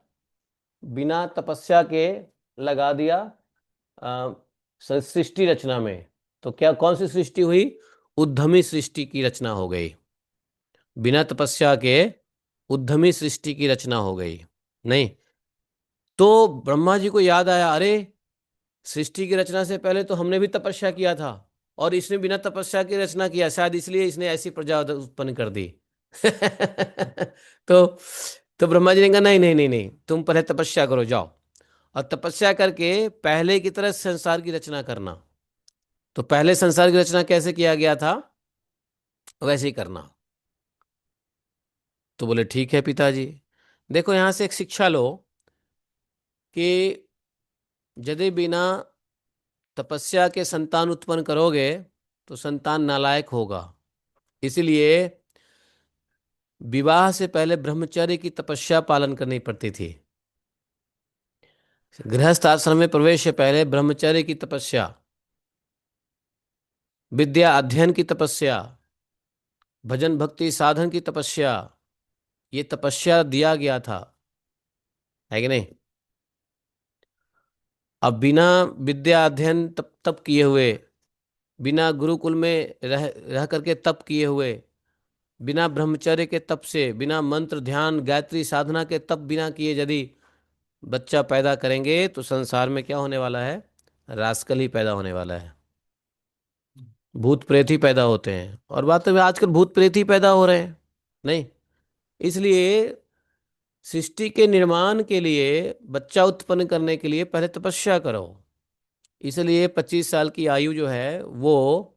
बिना तपस्या के लगा दिया अ, सृष्टि रचना में। तो क्या कौन सी सृष्टि हुई, उद्यमी सृष्टि की रचना हो गई। बिना तपस्या के उद्यमी सृष्टि की रचना हो गई। नहीं, तो ब्रह्मा जी को याद आया, अरे सृष्टि की रचना से पहले तो हमने भी तपस्या किया था, और इसने बिना तपस्या की रचना किया, शायद इसलिए इसने ऐसी प्रजा उत्पन्न कर दी। तो तो ब्रह्मा जी ने कहा नहीं नहीं नहीं नहीं, तुम पहले तपस्या करो जाओ, और तपस्या करके पहले की तरह संसार की रचना करना। तो पहले संसार की रचना कैसे किया गया था वैसे ही करना। तो बोले ठीक है पिताजी। देखो यहां से एक शिक्षा लो कि यदि बिना तपस्या के संतान उत्पन्न करोगे तो संतान नालायक होगा। इसलिए विवाह से पहले ब्रह्मचर्य की तपस्या पालन करनी पड़ती थी। गृहस्थ आश्रम में प्रवेश से पहले ब्रह्मचर्य की तपस्या, विद्या अध्ययन की तपस्या, भजन भक्ति साधन की तपस्या, ये तपस्या दिया गया था, है कि नहीं। अब बिना विद्या अध्ययन तप तप किए हुए, बिना गुरुकुल में रह करके तप किए हुए, बिना ब्रह्मचर्य के तप से, बिना मंत्र ध्यान गायत्री साधना के तप बिना किए यदि बच्चा पैदा करेंगे तो संसार में क्या होने वाला है, रास्कल ही पैदा होने वाला है। भूत प्रेत ही पैदा होते हैं, और बात में आजकल भूत प्रेत ही पैदा हो रहे हैं। नहीं, इसलिए सृष्टि के निर्माण के लिए, बच्चा उत्पन्न करने के लिए पहले तपस्या करो। इसलिए 25 साल की आयु जो है वो,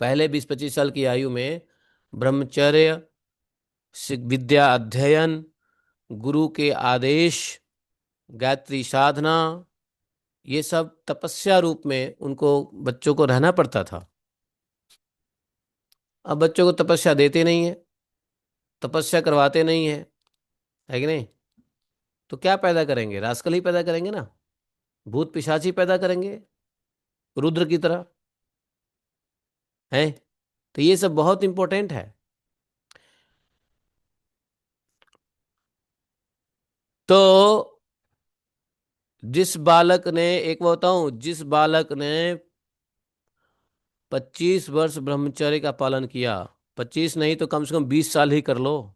पहले 20-25 साल की आयु में ब्रह्मचर्य, विद्या अध्ययन, गुरु के आदेश, गायत्री साधना, ये सब तपस्या रूप में उनको, बच्चों को रहना पड़ता था। अब बच्चों को तपस्या देते नहीं है, तपस्या करवाते नहीं है, है कि नहीं? तो क्या पैदा करेंगे? रास्कल ही पैदा करेंगे ना, भूत पिशाच ही पैदा करेंगे, रुद्र की तरह। है, तो ये सब बहुत इंपॉर्टेंट है। तो जिस बालक ने, एक बताऊं, जिस बालक ने 25 वर्ष ब्रह्मचर्य का पालन किया, 25 नहीं तो कम से कम 20 साल ही कर लो।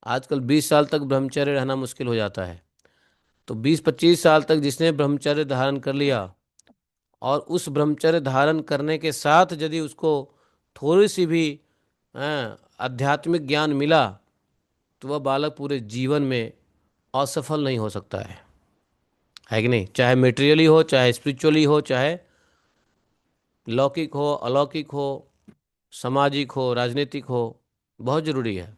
आजकल 20 साल तक ब्रह्मचर्य रहना मुश्किल हो जाता है। तो 20-25 साल तक जिसने ब्रह्मचर्य धारण कर लिया, और उस ब्रह्मचर्य धारण करने के साथ यदि उसको थोड़ी सी भी आध्यात्मिक ज्ञान मिला, तो वह बालक पूरे जीवन में असफल नहीं हो सकता है कि नहीं? चाहे मेटेरियली हो, चाहे स्पिरिचुअली हो, चाहे लौकिक हो, अलौकिक हो, सामाजिक हो, राजनीतिक हो, बहुत जरूरी है।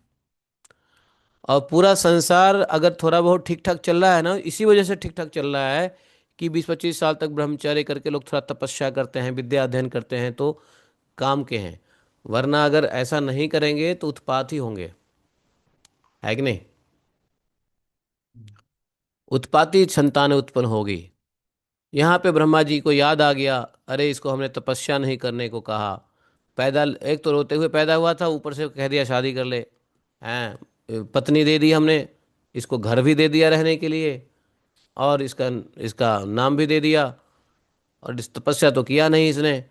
और पूरा संसार अगर थोड़ा बहुत ठीक ठाक चल रहा है ना, इसी वजह से ठीक ठाक चल रहा है कि 20-25 साल तक ब्रह्मचर्य करके लोग थोड़ा तपस्या करते हैं, विद्या अध्ययन करते हैं, तो काम के हैं। वरना अगर ऐसा नहीं करेंगे तो उत्पात ही होंगे, है कि नहीं? उत्पाती संतान उत्पन्न होगी। यहाँ पे ब्रह्मा जी को याद आ गया, अरे इसको हमने तपस्या नहीं करने को कहा। पैदा, एक तो रोते हुए पैदा हुआ था, ऊपर से कह दिया शादी कर ले। हैं, पत्नी दे दी हमने, इसको घर भी दे दिया रहने के लिए, और इसका इसका नाम भी दे दिया, और इस तपस्या तो किया नहीं इसने।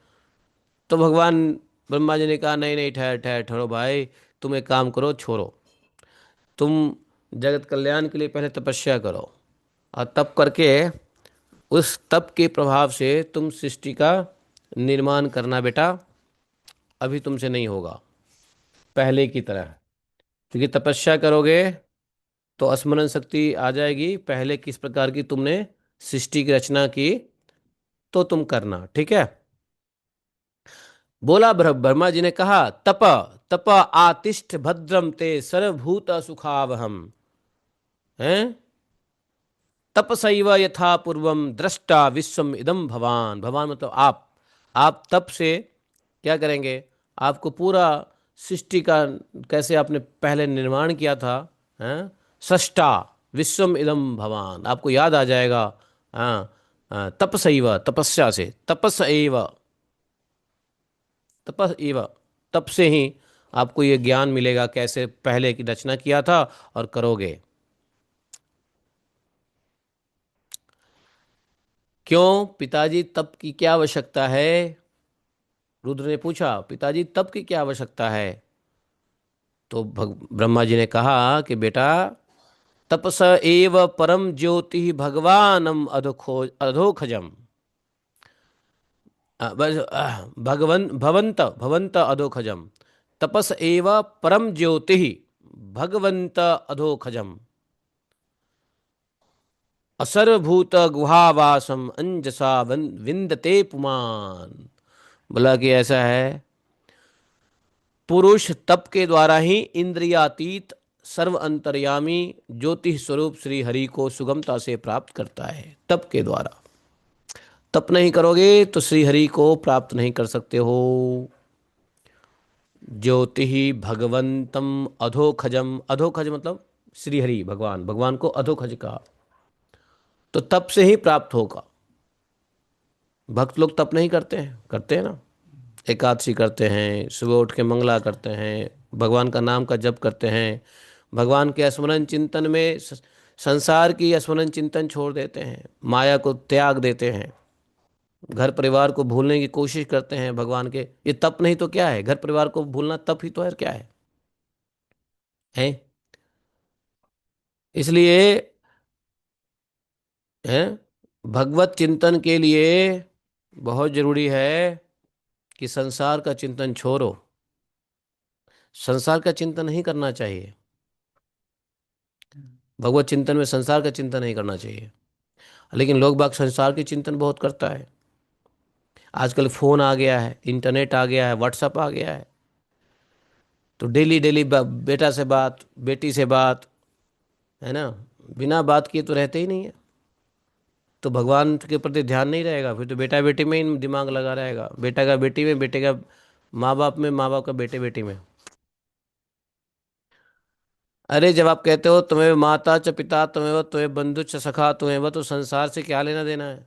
तो भगवान ब्रह्मा जी ने कहा, नहीं नहीं, ठहर ठहर ठहरो भाई, तुम एक काम करो, छोड़ो, तुम जगत कल्याण के लिए पहले तपस्या करो, और तप करके उस तप के प्रभाव से तुम सृष्टि का निर्माण करना बेटा। अभी तुमसे नहीं होगा पहले की तरह, क्योंकि तपस्या करोगे तो स्मरण शक्ति आ जाएगी, पहले किस प्रकार की तुमने सृष्टि की रचना की, तो तुम करना, ठीक है? बोला ब्रह्मा जी ने कहा, तप तप आतिष्ठ भद्रम ते सर्वभूत सुखावहम। हैं, तपसैव यथा पूर्वम दृष्टा विश्वम इदम भवान। भवान मतलब आप तप से क्या करेंगे? आपको पूरा सृष्टि का कैसे आपने पहले निर्माण किया था, हैं, सृष्टा विश्वम इदम भवान, आपको याद आ जाएगा। हाँ, तपसैव, तपस्या से, तपस एव, तपस एव, तप से ही आपको ये ज्ञान मिलेगा कैसे पहले की रचना किया था, और करोगे। क्यों पिताजी, तप की क्या आवश्यकता है? रुद्र ने पूछा, पिताजी तप की क्या आवश्यकता है? तो ब्रह्मा जी ने कहा कि बेटा, तपस एव परम ज्योति भगवानम अधोखजम। भगवन भवंत भवंत अधोखजम, तपस एव परम ज्योति भगवंत अधोखजम, असर्वभूत गुहावासम अंजसा विंदते पुमान। बोला कि ऐसा है, पुरुष तप के द्वारा ही इंद्रियातीत सर्व अंतर्यामी ज्योति स्वरूप श्री हरि को सुगमता से प्राप्त करता है, तप के द्वारा। तप नहीं करोगे तो श्री हरि को प्राप्त नहीं कर सकते हो। ज्योति ही भगवंतम अधोखजम, अधोखज मतलब श्री हरि भगवान, भगवान को अधोखज कहा, तो तप से ही प्राप्त होगा। भक्त लोग तप नहीं करते हैं? करते हैं ना, एकादशी करते हैं, सुबह उठ के मंगला करते हैं, भगवान का नाम का जप करते हैं, भगवान के स्मरण चिंतन में संसार की स्मरण चिंतन छोड़ देते हैं, माया को त्याग देते हैं, घर परिवार को भूलने की कोशिश करते हैं भगवान के। ये तप नहीं तो क्या है? घर परिवार को भूलना तप ही तो है, क्या है? इसलिए है, भगवत चिंतन के लिए बहुत जरूरी है कि संसार का चिंतन छोड़ो, संसार का चिंतन नहीं करना चाहिए। भगवत चिंतन में संसार का चिंतन नहीं करना चाहिए। लेकिन लोग बाग संसार की चिंतन बहुत करता है। आजकल फोन आ गया है, इंटरनेट आ गया है, व्हाट्सएप आ गया है, तो डेली डेली बेटा से बात, बेटी से बात, है ना, बिना बात किए तो रहते ही नहीं है। तो भगवान के प्रति ध्यान नहीं रहेगा, फिर तो बेटा बेटी में ही दिमाग लगा रहेगा, बेटा का बेटी में, बेटे का माँ बाप में, माँ बाप का बेटे बेटी में। अरे जब आप कहते हो तुम्हें माता च पिता तुम्हें, तुम्हें बंधु च सखा तुम्हें, तो संसार से क्या लेना देना है।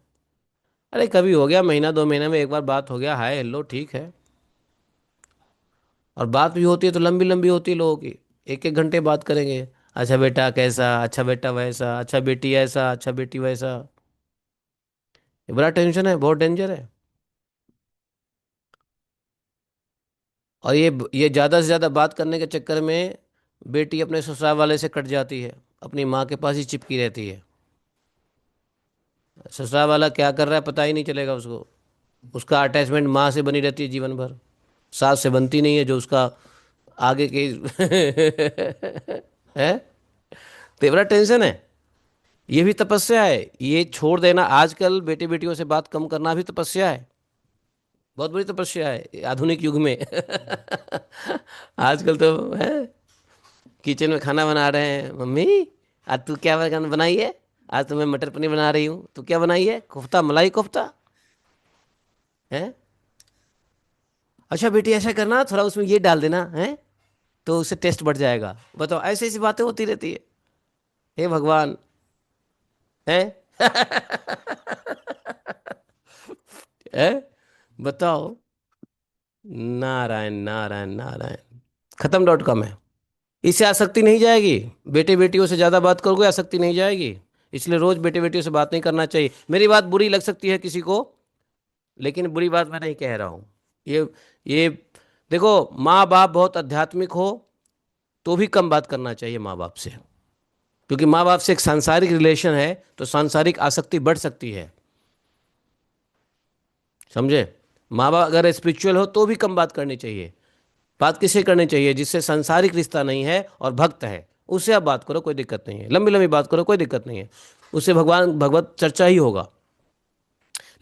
अरे कभी हो गया, महीना 2 महीने में एक बार बात हो गया, हाय हेलो ठीक है। और बात भी होती है तो लंबी लंबी होती है लोगों की, 1 1 घंटे बात करेंगे। अच्छा बेटा कैसा, अच्छा बेटा वैसा, अच्छा बेटी ऐसा, अच्छा बेटी वैसा। ये बड़ा टेंशन है, बहुत डेंजर है। और ये ज़्यादा से ज़्यादा बात करने के चक्कर में बेटी अपने ससुराल वाले से कट जाती है, अपनी माँ के पास ही चिपकी रहती है। ससुराल वाला क्या कर रहा है पता ही नहीं चलेगा उसको। उसका अटैचमेंट माँ से बनी रहती है जीवन भर, सास से बनती नहीं है, जो उसका आगे के है। तो ये बड़ा टेंशन है। ये भी तपस्या है, ये छोड़ देना, आजकल बेटे बेटियों से बात कम करना भी तपस्या है। बहुत बड़ी तपस्या है आधुनिक युग में। आजकल तो है, किचन में खाना बना रहे हैं, मम्मी आज तू क्या बनाई है, आज तो मैं मटर पनीर बना रही हूँ, तू क्या बनाई है, कोफ्ता, मलाई कोफ्ता है। अच्छा बेटी ऐसा करना, थोड़ा उसमें ये डाल देना है, तो उससे टेस्ट बढ़ जाएगा। बताओ, ऐसी ऐसी बातें होती रहती है। हे भगवान, है। है, बताओ। नारायण नारायण नारायण। खत्म.com है। इससे आसक्ति नहीं जाएगी, बेटे बेटियों से ज्यादा बात करोगे आसक्ति नहीं जाएगी। इसलिए रोज बेटे बेटियों से बात नहीं करना चाहिए। मेरी बात बुरी लग सकती है किसी को, लेकिन बुरी बात मैं नहीं कह रहा हूँ। ये देखो, माँ बाप बहुत आध्यात्मिक हो तो भी कम बात करना चाहिए माँ बाप से, क्योंकि माँ बाप से एक सांसारिक रिलेशन है, तो सांसारिक आसक्ति बढ़ सकती है। समझे। माँ बाप अगर स्पिरिचुअल हो तो भी कम बात करनी चाहिए। बात किससे करनी चाहिए, जिससे सांसारिक रिश्ता नहीं है और भक्त है, उससे आप बात करो, कोई दिक्कत नहीं है। लंबी लंबी बात करो, कोई दिक्कत नहीं है, उससे भगवान भगवत चर्चा ही होगा।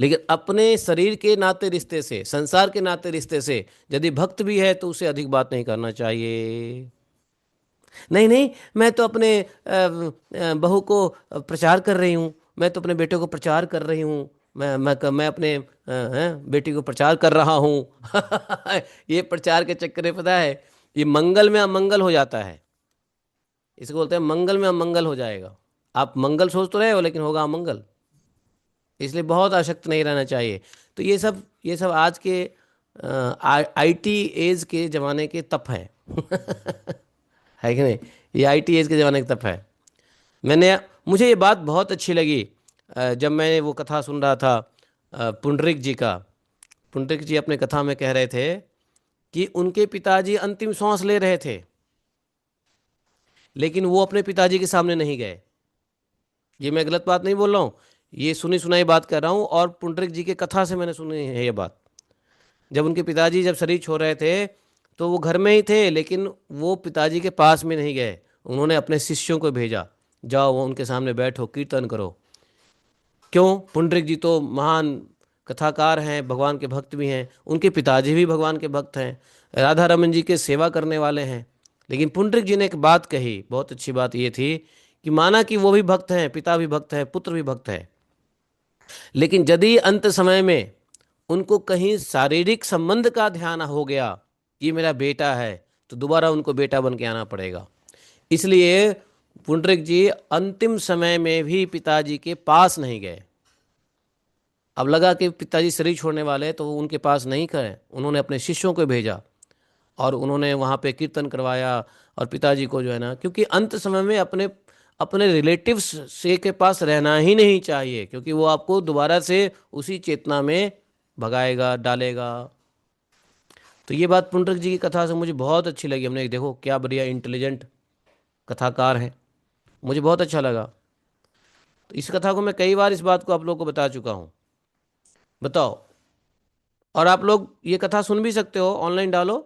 लेकिन अपने शरीर के नाते रिश्ते से, संसार के नाते रिश्ते से यदि भक्त भी है तो उसे अधिक बात नहीं करना चाहिए। नहीं नहीं, मैं तो अपने बहू को प्रचार कर रही हूँ, मैं तो अपने बेटे को प्रचार कर रही हूँ, मैं अपने बेटी को प्रचार कर रहा हूँ। ये प्रचार के चक्कर में पता है, ये मंगल में अमंगल हो जाता है। इसको बोलते हैं मंगल में अमंगल हो जाएगा। आप मंगल सोच तो रहे हो लेकिन होगा अमंगल। इसलिए बहुत आसक्त नहीं रहना चाहिए। तो ये सब आज के आईटी एज के ज़माने के तप है। है कि नहीं। ये आईटी एज के ज़माने के तप है। मैंने मुझे ये बात बहुत अच्छी लगी जब मैंने वो कथा सुन रहा था पुंडरीक जी का। पुंडरीक जी अपने कथा में कह रहे थे कि उनके पिताजी अंतिम सांस ले रहे थे, लेकिन वो अपने पिताजी के सामने नहीं गए। ये मैं गलत बात नहीं बोल रहा हूँ, ये सुनी सुनाई बात कर रहा हूँ, और पुंडरीक जी के कथा से मैंने सुनी है ये बात। जब उनके पिताजी जब शरीर छोड़ रहे थे तो वो घर में ही थे, लेकिन वो पिताजी के पास में नहीं गए। उन्होंने अपने शिष्यों को भेजा, जाओ वो उनके सामने बैठो, कीर्तन करो। क्यों, पुंडरीक जी तो महान कथाकार हैं, भगवान के भक्त भी हैं, उनके पिताजी भी भगवान के भक्त हैं, राधा रमन जी के सेवा करने वाले हैं। लेकिन पुंडरीक जी ने एक बात कही, बहुत अच्छी बात ये थी कि माना कि वो भी भक्त हैं, पिता भी भक्त है, पुत्र भी भक्त है, लेकिन यदि अंत समय में उनको कहीं शारीरिक संबंध का ध्यान हो गया, ये मेरा बेटा है, तो दोबारा उनको बेटा बन के आना पड़ेगा। इसलिए पुंडरीक जी अंतिम समय में भी पिताजी के पास नहीं गए। अब लगा कि पिताजी शरीर छोड़ने वाले हैं, तो वो उनके पास नहीं गए, उन्होंने अपने शिष्यों को भेजा और उन्होंने वहाँ पे कीर्तन करवाया। और पिताजी को जो है ना, क्योंकि अंत समय में अपने अपने रिलेटिव्स से के पास रहना ही नहीं चाहिए, क्योंकि वो आपको दोबारा से उसी चेतना में भगाएगा, डालेगा। तो ये बात पुंडरीक जी की कथा से मुझे बहुत अच्छी लगी। हमने देखो क्या बढ़िया इंटेलिजेंट कथाकार हैं, मुझे बहुत अच्छा लगा। तो इस कथा को मैं कई बार इस बात को आप लोगों को बता चुका हूँ। बताओ, और आप लोग ये कथा सुन भी सकते हो, ऑनलाइन डालो,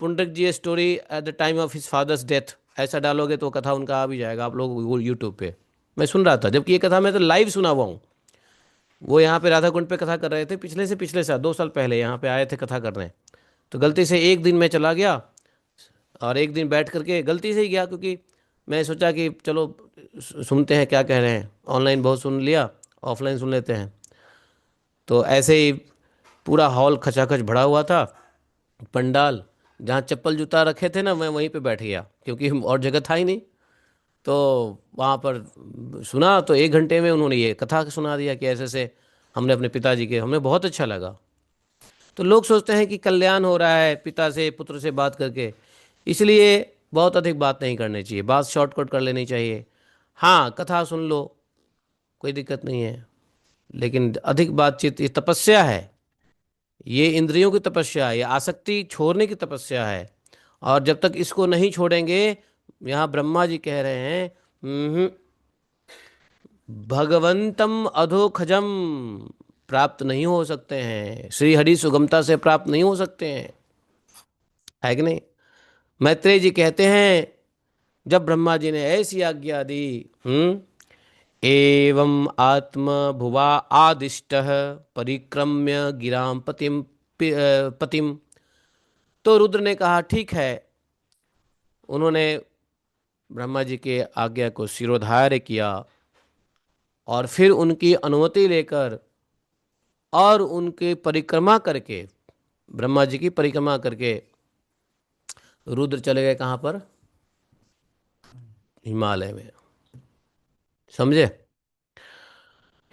Pundarik ji story at the time of his father's death, ऐसा डालोगे तो कथा उनका आ भी जाएगा आप लोग वो यूट्यूब पे। मैं सुन रहा था, जबकि ये कथा मैं तो लाइव सुना हुआ हूँ। वो यहाँ पे राधा कुंड पे कथा कर रहे थे, पिछले से पिछले साल 2 साल पहले यहाँ पे आए थे कथा करने। तो गलती से एक दिन मैं चला गया, और एक दिन बैठ करके गलती से ही गया, क्योंकि मैं सोचा कि चलो सुनते हैं क्या कह रहे हैं, ऑनलाइन बहुत सुन लिया, ऑफलाइन सुन लेते हैं। तो ऐसे ही पूरा हॉल खचाखच भरा हुआ था, पंडाल, जहाँ चप्पल जूता रखे थे ना मैं वहीं पे बैठ गया, क्योंकि और जगह था ही नहीं। तो वहाँ पर सुना, तो 1 घंटे में उन्होंने ये कथा सुना दिया कि ऐसे ऐसे हमने अपने पिताजी के, हमें बहुत अच्छा लगा। तो लोग सोचते हैं कि कल्याण हो रहा है पिता से पुत्र से बात करके, इसलिए बहुत अधिक बात नहीं करनी चाहिए, बात शॉर्टकट कर लेनी चाहिए। हाँ, कथा सुन लो, कोई दिक्कत नहीं है, लेकिन अधिक बातचीत, ये तपस्या है, ये इंद्रियों की तपस्या है, ये आसक्ति छोड़ने की तपस्या है। और जब तक इसको नहीं छोड़ेंगे, यहाँ ब्रह्मा जी कह रहे हैं, भगवंतम अधोखजम प्राप्त नहीं हो सकते हैं, श्री हरि सुगमता से प्राप्त नहीं हो सकते हैं, है कि नहीं। मैत्रेय जी कहते हैं, जब ब्रह्मा जी ने ऐसी आज्ञा दी, एवं आत्म भुवा आदिष्ट परिक्रम्य गिराम पतिम। तो रुद्र ने कहा ठीक है। उन्होंने ब्रह्मा जी के आज्ञा को शिरोधार्य किया, और फिर उनकी अनुमति लेकर और उनके परिक्रमा करके, ब्रह्मा जी की परिक्रमा करके रुद्र चले गए कहाँ पर, हिमालय में। समझे,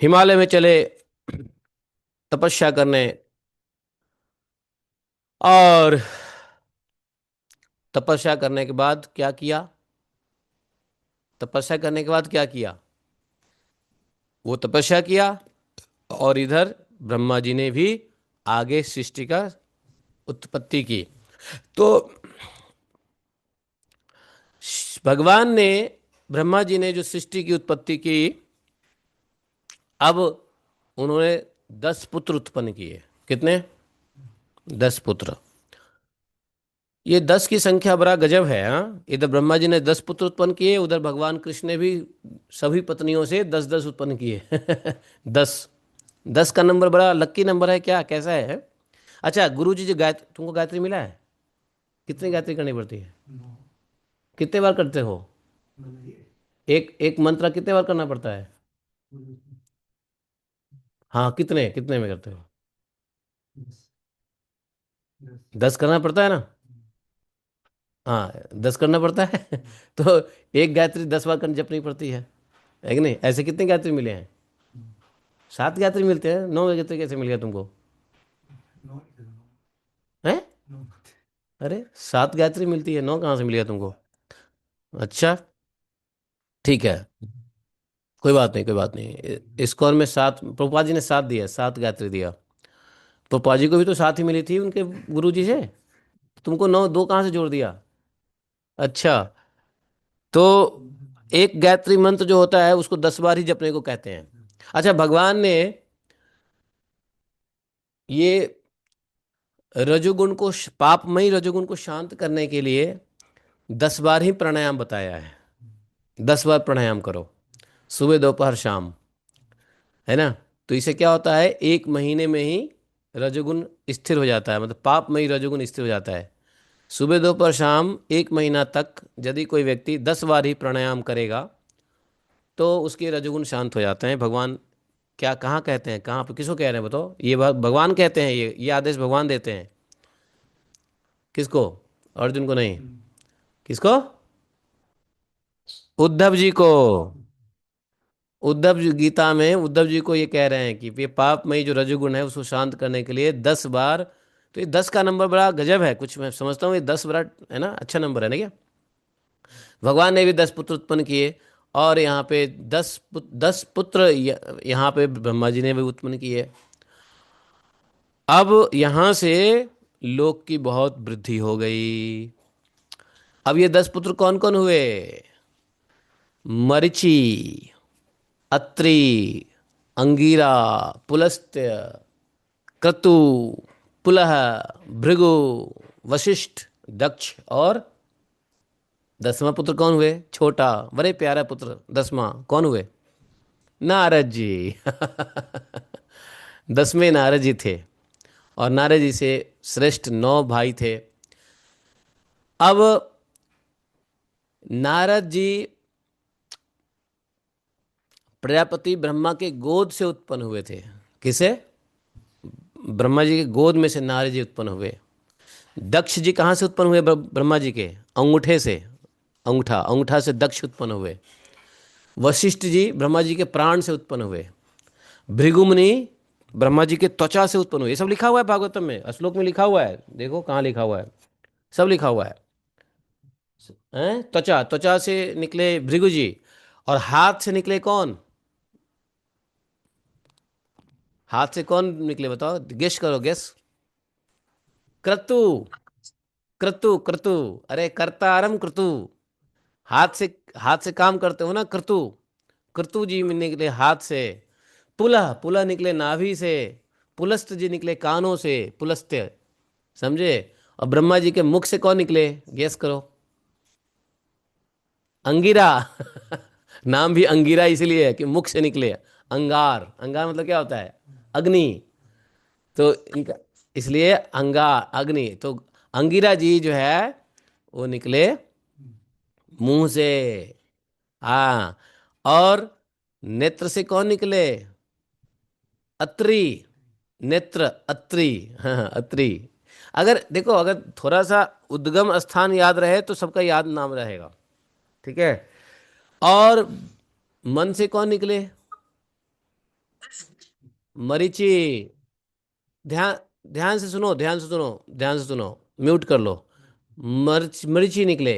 हिमालय में चले तपस्या करने। और तपस्या करने के बाद क्या किया, तपस्या करने के बाद क्या किया, वो तपस्या किया, और इधर ब्रह्मा जी ने भी आगे सृष्टि का उत्पत्ति की। तो भगवान ने, ब्रह्मा जी ने जो सृष्टि की उत्पत्ति की, अब उन्होंने 10 पुत्र उत्पन्न किए। कितने, 10 पुत्र। ये 10 की संख्या बड़ा गजब है। हाँ, इधर ब्रह्मा जी ने 10 पुत्र उत्पन्न किए, उधर भगवान कृष्ण ने भी सभी पत्नियों से 10-10 उत्पन्न किए। 10, 10 का नंबर बड़ा लक्की नंबर है क्या, कैसा है। अच्छा, गुरु जी जो गायत्री, तुमको गायत्री मिला है, कितनी गायत्री करनी पड़ती है, कितने बार करते हो, एक एक मंत्र कितने बार करना पड़ता है। हाँ, कितने कितने में करते हो, 10 करना पड़ता है ना। हाँ, 10 करना पड़ता है। तो एक गायत्री 10 बार करनी जपनी पड़ती है कि नहीं। ऐसे कितने गायत्री मिले हैं, 7 गायत्री मिलते हैं, 9 गायत्री कैसे मिल गया तुमको, हैं। अरे 7 गायत्री मिलती है, 9 कहाँ से मिल गया तुमको। अच्छा, ठीक है, कोई बात नहीं, कोई बात नहीं। इस्कॉन में 7, प्रभुपाद जी ने 7 दिया, 7 गायत्री दिया। प्रभुपाद जी को भी तो 7 ही मिली थी उनके गुरु जी से, तुमको 9, 2 कहाँ से जोड़ दिया। अच्छा, तो एक गायत्री मंत्र जो होता है उसको 10 बार ही जपने को कहते हैं। अच्छा, भगवान ने ये रजोगुण को, पापमयी रजोगुण को शांत करने के लिए 10 बार ही प्राणायाम बताया है। 10 बार प्राणायाम करो, सुबह दोपहर शाम, है ना। तो इससे क्या होता है, 1 महीने में ही रजोगुण स्थिर हो जाता है, मतलब पापमयी रजोगुण स्थिर हो जाता है। सुबह दोपहर शाम 1 महीना तक यदि कोई व्यक्ति 10 बार ही प्राणायाम करेगा, तो उसके रजोगुण शांत हो जाते हैं। भगवान क्या, कहाँ कहते हैं, कहाँ पर, किसको कह रहे हैं बताओ, ये बात भगवान कहते हैं, ये आदेश भगवान देते हैं। किसको, अर्जुन को नहीं, किसको, उद्धव जी को। उद्धव जी, गीता में उद्धव जी को ये कह रहे हैं कि ये पापमयी जो रजोगुण है उसको शांत करने के लिए 10 बार। तो ये 10 का नंबर बड़ा गजब है, कुछ मैं समझता हूँ ये 10 बड़ा, है ना, अच्छा नंबर है ना क्या। भगवान ने भी 10 पुत्र उत्पन्न किए, और यहाँ पे 10 पुत्र यहाँ पे ब्रह्मा जी ने भी उत्पन्न किए। अब यहाँ से लोक की बहुत वृद्धि हो गई। अब ये 10 पुत्र कौन कौन हुए, मरीचि, अत्रि, अंगिरा, पुलस्त्य, क्रतु, पुलह, भृगु, वशिष्ठ, दक्ष और 10वां पुत्र कौन हुए? छोटा, बड़े प्यारा पुत्र 10वां कौन हुए? नारद जी। 10वें नारद जी थे। और नारद जी से श्रेष्ठ 9 भाई थे। अब नारद जी प्रजापति ब्रह्मा के गोद से उत्पन्न हुए थे। किसे? ब्रह्मा जी के गोद में से नारद जी उत्पन्न हुए। दक्ष जी कहाँ से उत्पन्न हुए? ब्रह्मा जी के अंगूठे से। अंगूठा, अंगूठा से दक्ष उत्पन्न हुए। वशिष्ठ जी ब्रह्मा जी के प्राण से उत्पन्न हुए। भृगुमुनि ब्रह्मा जी के त्वचा से उत्पन्न हुए। ये सब लिखा हुआ है भागवतम में, श्लोक में लिखा हुआ है, देखो कहाँ लिखा हुआ है, सब लिखा हुआ है। हैं? त्वचा, त्वचा से निकले भृगु जी। और हाथ से निकले कौन? हाथ से कौन निकले बताओ, गेस करो, गेस। क्रतु, क्रतु, क्रतु। अरे कर्तारम क्रतु। हाथ से, हाथ से काम करते हो ना, क्रतु। क्रतु जी में निकले हाथ से। पुलह, पुलह निकले नाभि से। पुलस्त जी निकले कानों से, पुलस्त्य, समझे? और ब्रह्मा जी के मुख से कौन निकले? गेस करो। अंगिरा। नाम भी अंगिरा इसलिए है कि मुख से निकले। अंगार, अंगार मतलब क्या होता है? अग्नि। तो इनका इसलिए अंगार, अग्नि। तो अंगिरा जी जो है वो निकले मुंह से। हाँ। और नेत्र से कौन निकले? अत्रि। नेत्र, अत्रि। हाँ हाँ, अत्रि। अगर देखो, अगर थोड़ा सा उद्गम स्थान याद रहे तो सबका याद नाम रहेगा। ठीक है। और मन से कौन निकले? मरीचि। ध्यान, ध्यान से सुनो, ध्यान से सुनो, ध्यान से सुनो। म्यूट कर लो। मरीचि निकले।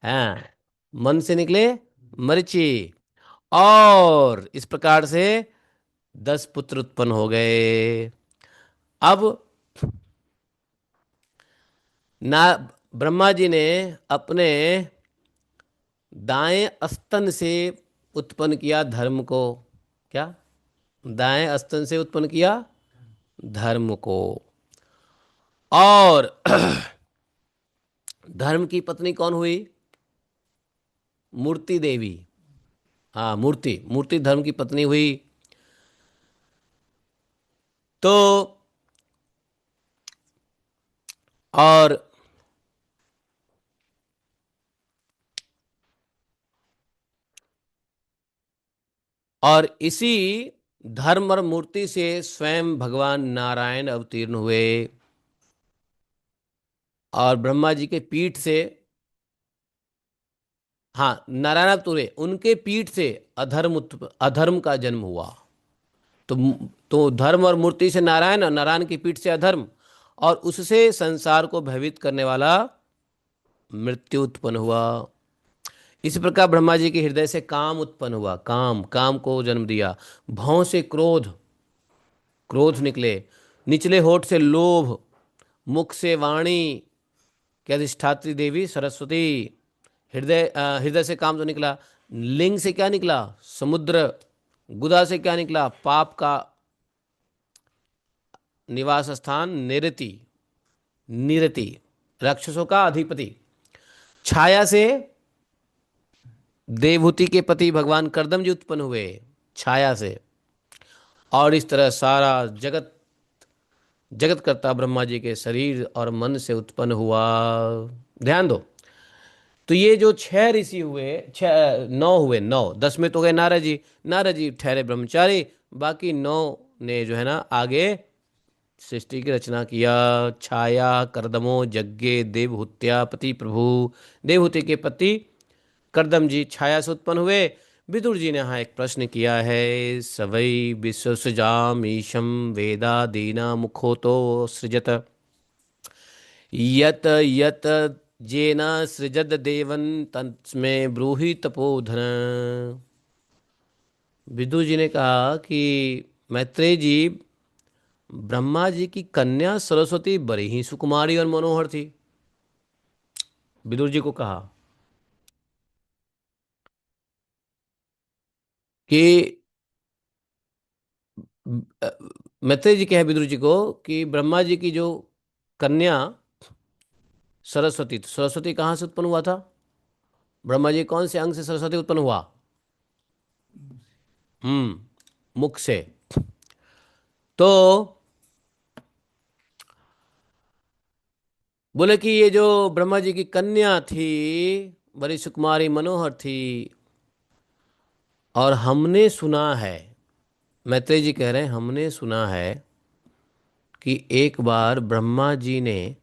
हाँ, मन से निकले मरीचि। और इस प्रकार से 10 पुत्र उत्पन्न हो गए। अब ना, ब्रह्मा जी ने अपने दाएं स्तन से उत्पन्न किया धर्म को। क्या? दाएं स्तन से उत्पन्न किया धर्म को। और धर्म की पत्नी कौन हुई? मूर्ति देवी। हाँ, मूर्ति, मूर्ति धर्म की पत्नी हुई। तो और और इसी धर्म और मूर्ति से स्वयं भगवान नारायण अवतीर्ण हुए। और ब्रह्मा जी के पीठ से, हाँ, नारायण अवतीर्ण हुए, उनके पीठ से अधर्म का जन्म हुआ। तो तो धर्म और मूर्ति से नारायण, और नारायण की पीठ से अधर्म, और उससे संसार को भयभीत करने वाला मृत्यु उत्पन्न हुआ। इसी प्रकार ब्रह्मा जी के हृदय से काम उत्पन्न हुआ। काम, काम को जन्म दिया। भौं से क्रोध, क्रोध निकले। निचले होठ से लोभ। मुख से वाणी की अधिष्ठात्री देवी सरस्वती। हृदय से काम तो निकला। लिंग से क्या निकला? समुद्र। गुदा से क्या निकला? पाप का निवास स्थान निरति। निरति, राक्षसों का अधिपति। छाया से देवहूति के पति भगवान कर्दम जी उत्पन्न हुए, छाया से। और इस तरह सारा जगत, जगत कर्ता ब्रह्मा जी के शरीर और मन से उत्पन्न हुआ। ध्यान दो। तो ये जो 6 ऋषि हुए, 9 हुए, 9, 10 में तो गए नारद जी। नारद जी ठहरे ब्रह्मचारी। बाकी 9 ने जो है ना आगे सृष्टि की रचना किया। छाया, कर्दमो, यज्ञे, देवहूत्या पति प्रभु। देवहूति के पति कर्दम जी छाया से उत्पन्न हुए। विदुर जी ने यहाँ एक प्रश्न किया है। सवै विश्वसृजाम ईशम वेदा दीना मुखो तो सृजत यत यत जेन सृजद देवन तस्मै ब्रूहि तपोधन। विदुर जी ने कहा कि मैत्रेय जी, ब्रह्मा जी की कन्या सरस्वती बड़ी ही सुकुमारी और मनोहर थी। विदुर जी को कहा कि मैत्रेय जी कहे विदुर जी को कि ब्रह्मा जी की जो कन्या सरस्वती, तो सरस्वती कहाँ से उत्पन्न हुआ था? ब्रह्मा जी कौन से अंग से सरस्वती उत्पन्न हुआ? मुख से। तो बोले कि ये जो ब्रह्मा जी की कन्या थी, बड़ी सुकुमारी मनोहर थी, और हमने सुना है, मैत्रेय जी कह रहे हैं हमने सुना है कि एक बार ब्रह्मा जी ने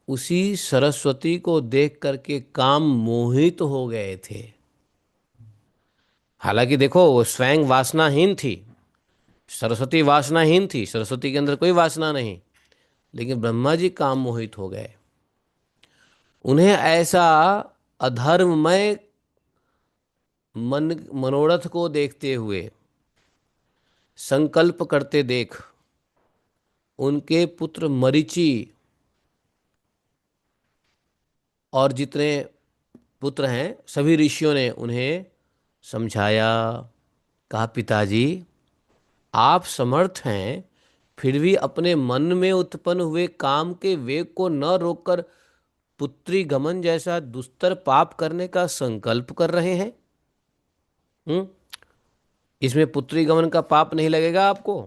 उसी सरस्वती को देख करके काम मोहित हो गए थे। हालांकि देखो वो स्वयं वासनाहीन थी, सरस्वती वासनाहीन थी, सरस्वती के अंदर कोई वासना नहीं, लेकिन ब्रह्मा जी काम मोहित हो गए। उन्हें ऐसा अधर्ममय मन मनोरथ को देखते हुए, संकल्प करते देख, उनके पुत्र मरीचि और जितने पुत्र हैं सभी ऋषियों ने उन्हें समझाया। कहा पिताजी, आप समर्थ हैं, फिर भी अपने मन में उत्पन्न हुए काम के वेग को न रोककर पुत्री गमन जैसा दुस्तर पाप करने का संकल्प कर रहे हैं। हम्म। इसमें पुत्री गमन का पाप नहीं लगेगा आपको?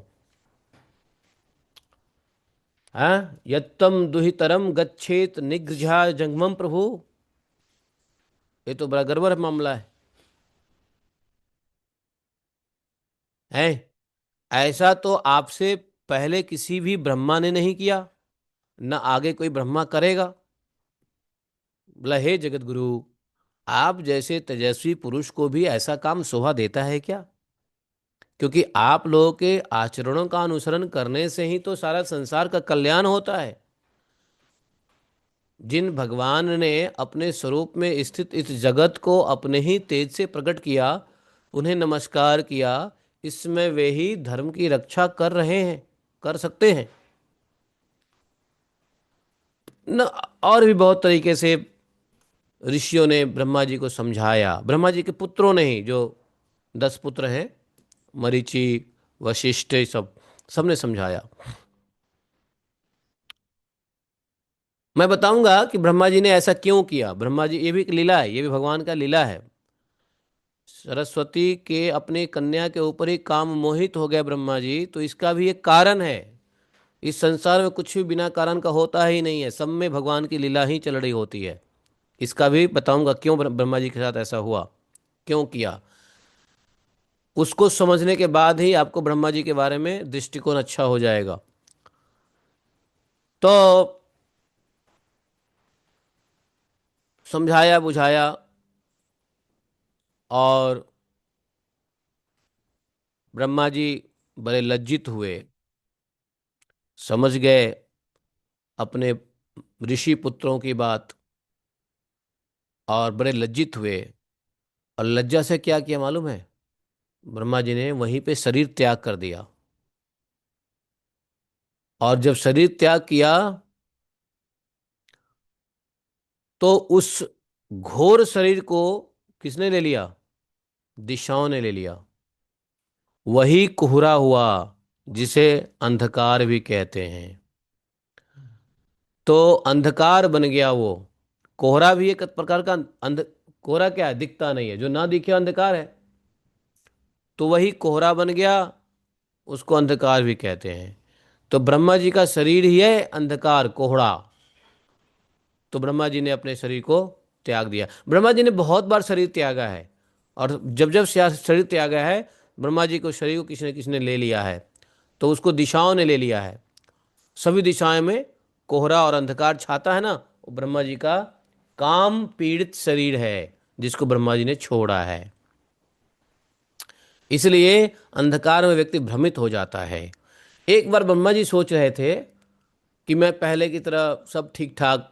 हाँ, यत्तम दुहितरम गच्छेत निगृझा जंगमम प्रभु। ये तो बड़ा गड़बड़ मामला है। ऐसा तो आपसे पहले किसी भी ब्रह्मा ने नहीं किया, न आगे कोई ब्रह्मा करेगा। बोला हे जगत गुरु, आप जैसे तेजस्वी पुरुष को भी ऐसा काम शोभा देता है क्या? क्योंकि आप लोगों के आचरणों का अनुसरण करने से ही तो सारा संसार का कल्याण होता है। जिन भगवान ने अपने स्वरूप में स्थित इस जगत को अपने ही तेज से प्रकट किया, उन्हें नमस्कार किया, इसमें वे ही धर्म की रक्षा कर रहे हैं, कर सकते हैं न। और भी बहुत तरीके से ऋषियों ने ब्रह्मा जी को समझाया, ब्रह्मा जी के पुत्रों ने ही, जो 10 पुत्र हैं, मरीचि, वशिष्ठ, ये सब सबने समझाया। मैं बताऊंगा कि ब्रह्मा जी ने ऐसा क्यों किया। ब्रह्मा जी, ये भी एक लीला है, ये भी भगवान का लीला है। सरस्वती के अपने कन्या के ऊपर ही काम मोहित हो गए ब्रह्मा जी, तो इसका भी एक कारण है। इस संसार में कुछ भी बिना कारण का होता ही नहीं है, सब में भगवान की लीला ही चल रही होती है। इसका भी बताऊंगा क्यों ब्रह्मा जी के साथ ऐसा हुआ, क्यों किया। उसको समझने के बाद ही आपको ब्रह्मा जी के बारे में दृष्टिकोण अच्छा हो जाएगा। तो समझाया बुझाया और ब्रह्मा जी बड़े लज्जित हुए, समझ गए अपने ऋषि पुत्रों की बात, और बड़े लज्जित हुए। और लज्जा से क्या किया मालूम है? ब्रह्मा जी ने वहीं पे शरीर त्याग कर दिया। और जब शरीर त्याग किया तो उस घोर शरीर को किसने ले लिया? दिशाओं ने ले लिया। वही कोहरा हुआ जिसे अंधकार भी कहते हैं। तो अंधकार बन गया वो। कोहरा भी एक प्रकार का कोहरा क्या है? दिखता नहीं है, जो ना दिखे अंधकार है। तो वही कोहरा बन गया, उसको अंधकार भी कहते हैं। तो ब्रह्मा जी का शरीर ही है अंधकार, कोहरा। तो ब्रह्मा जी ने अपने शरीर को त्याग दिया। ब्रह्मा जी ने बहुत बार शरीर त्यागा है, और जब जब शरीर त्यागा है, ब्रह्मा जी को शरीर को किसी ने ले लिया है, तो उसको दिशाओं ने ले लिया है। सभी दिशाएं में कोहरा और अंधकार छाता है ना, वो ब्रह्मा जी का काम पीड़ित शरीर है, जिसको ब्रह्मा जी ने छोड़ा है। इसलिए अंधकार में व्यक्ति भ्रमित हो जाता है। एक बार ब्रह्मा जी सोच रहे थे कि मैं पहले की तरह सब ठीक ठाक,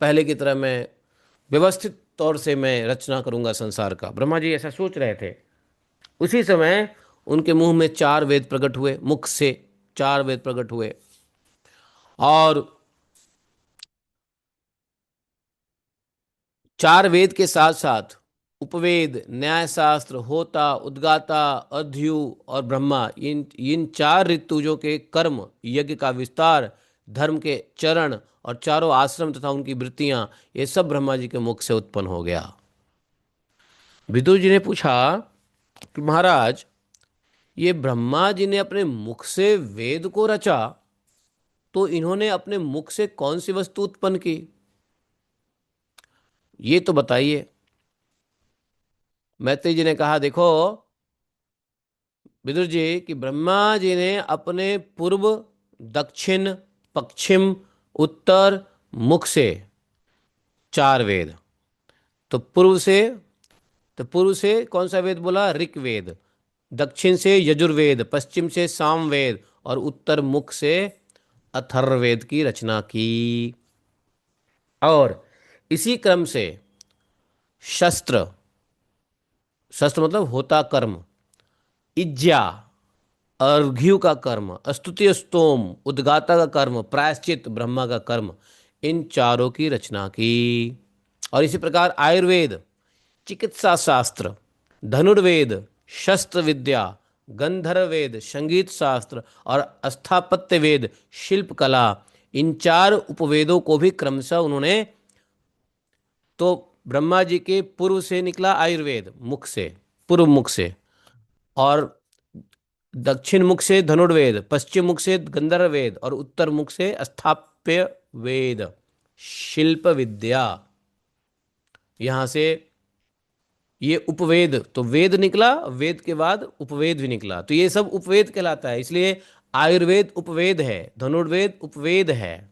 पहले की तरह मैं व्यवस्थित तौर से मैं रचना करूंगा संसार का। ब्रह्मा जी ऐसा सोच रहे थे। उसी समय उनके मुंह में 4 वेद प्रकट हुए, मुख से 4 वेद प्रकट हुए। और 4 वेद के साथ साथ उपवेद, न्यायशास्त्र, होता, उद्गाता, अध्यु और ब्रह्मा, इन इन चार ऋतुजों के कर्म, यज्ञ का विस्तार, धर्म के चरण और चारों आश्रम तथा उनकी वृत्तियां, ये सब ब्रह्मा जी के मुख से उत्पन्न हो गया। विदुर जी ने पूछा कि महाराज, ये ब्रह्मा जी ने अपने मुख से वेद को रचा, तो इन्होंने अपने मुख से कौन सी वस्तु उत्पन्न की, ये तो बताइए। मैत्री जी ने कहा, देखो विदुर जी कि ब्रह्मा जी ने अपने पूर्व, दक्षिण, पश्चिम, उत्तर मुख से चार वेद, तो पूर्व से कौन सा वेद बोला? ऋग्वेद। दक्षिण से यजुर्वेद, पश्चिम से सामवेद और उत्तर मुख से अथर्ववेद की रचना की। और इसी क्रम से शस्त्र, शस्त्र मतलब होता कर्म, इज्जा, अर्घ्यु का कर्म, स्तुति स्तोम, उद्गाता का कर्म, प्रायश्चित ब्रह्मा का कर्म, इन चारों की रचना की। और इसी प्रकार आयुर्वेद, चिकित्सा शास्त्र, धनुर्वेद, शस्त्र विद्या, गंधर्व वेद, संगीत शास्त्र और स्थापत्य वेद, शिल्प कला, इन चार उपवेदों को भी क्रमशः उन्होंने, तो ब्रह्मा जी के पूर्व से निकला आयुर्वेद मुख से, पूर्व मुख से, और दक्षिण मुख से धनुर्वेद, पश्चिम मुख से गंधर्व वेद और उत्तर मुख से स्थाप्य वेद, शिल्प विद्या, यहां से ये उपवेद, तो वेद निकला, वेद के बाद उपवेद भी निकला, तो ये सब उपवेद कहलाता है। इसलिए आयुर्वेद उपवेद है, धनुर्वेद उपवेद है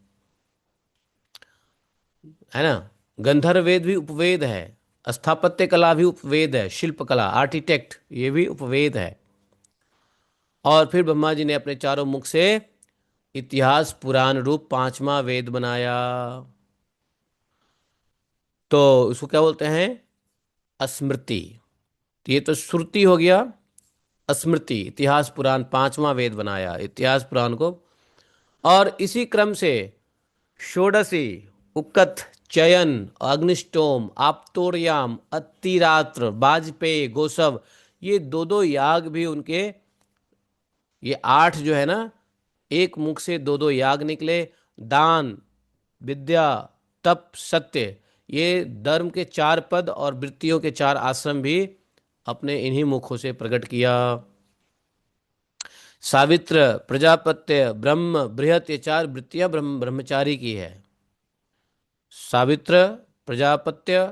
ना, गंधर्व वेद भी उपवेद है, स्थापत्य कला भी उपवेद है, शिल्प कला, आर्किटेक्ट, ये भी उपवेद है। और फिर ब्रह्मा जी ने अपने चारों मुख से इतिहास पुराण रूप पांचवा वेद बनाया। तो उसको क्या बोलते हैं? स्मृति। तो ये तो श्रुति हो गया, स्मृति, इतिहास पुराण पांचवा वेद बनाया, इतिहास पुराण को। और इसी क्रम से षोडशी, उकत, चयन, अग्निष्टोम, आप्तोरयाम, अतिरात्र, वाजपेयी, गोसव, ये दो दो याग भी उनके, ये आठ जो है ना, एक मुख से दो दो याग निकले। दान, विद्या, तप, सत्य, ये धर्म के चार पद और वृत्तियों के चार आश्रम भी अपने इन्हीं मुखों से प्रकट किया। सावित्र, प्रजापत्य, ब्रह्म, बृहत, ये चार वृत्तियां ब्रह्मचारी की है। सावित्र, प्रजापत्य,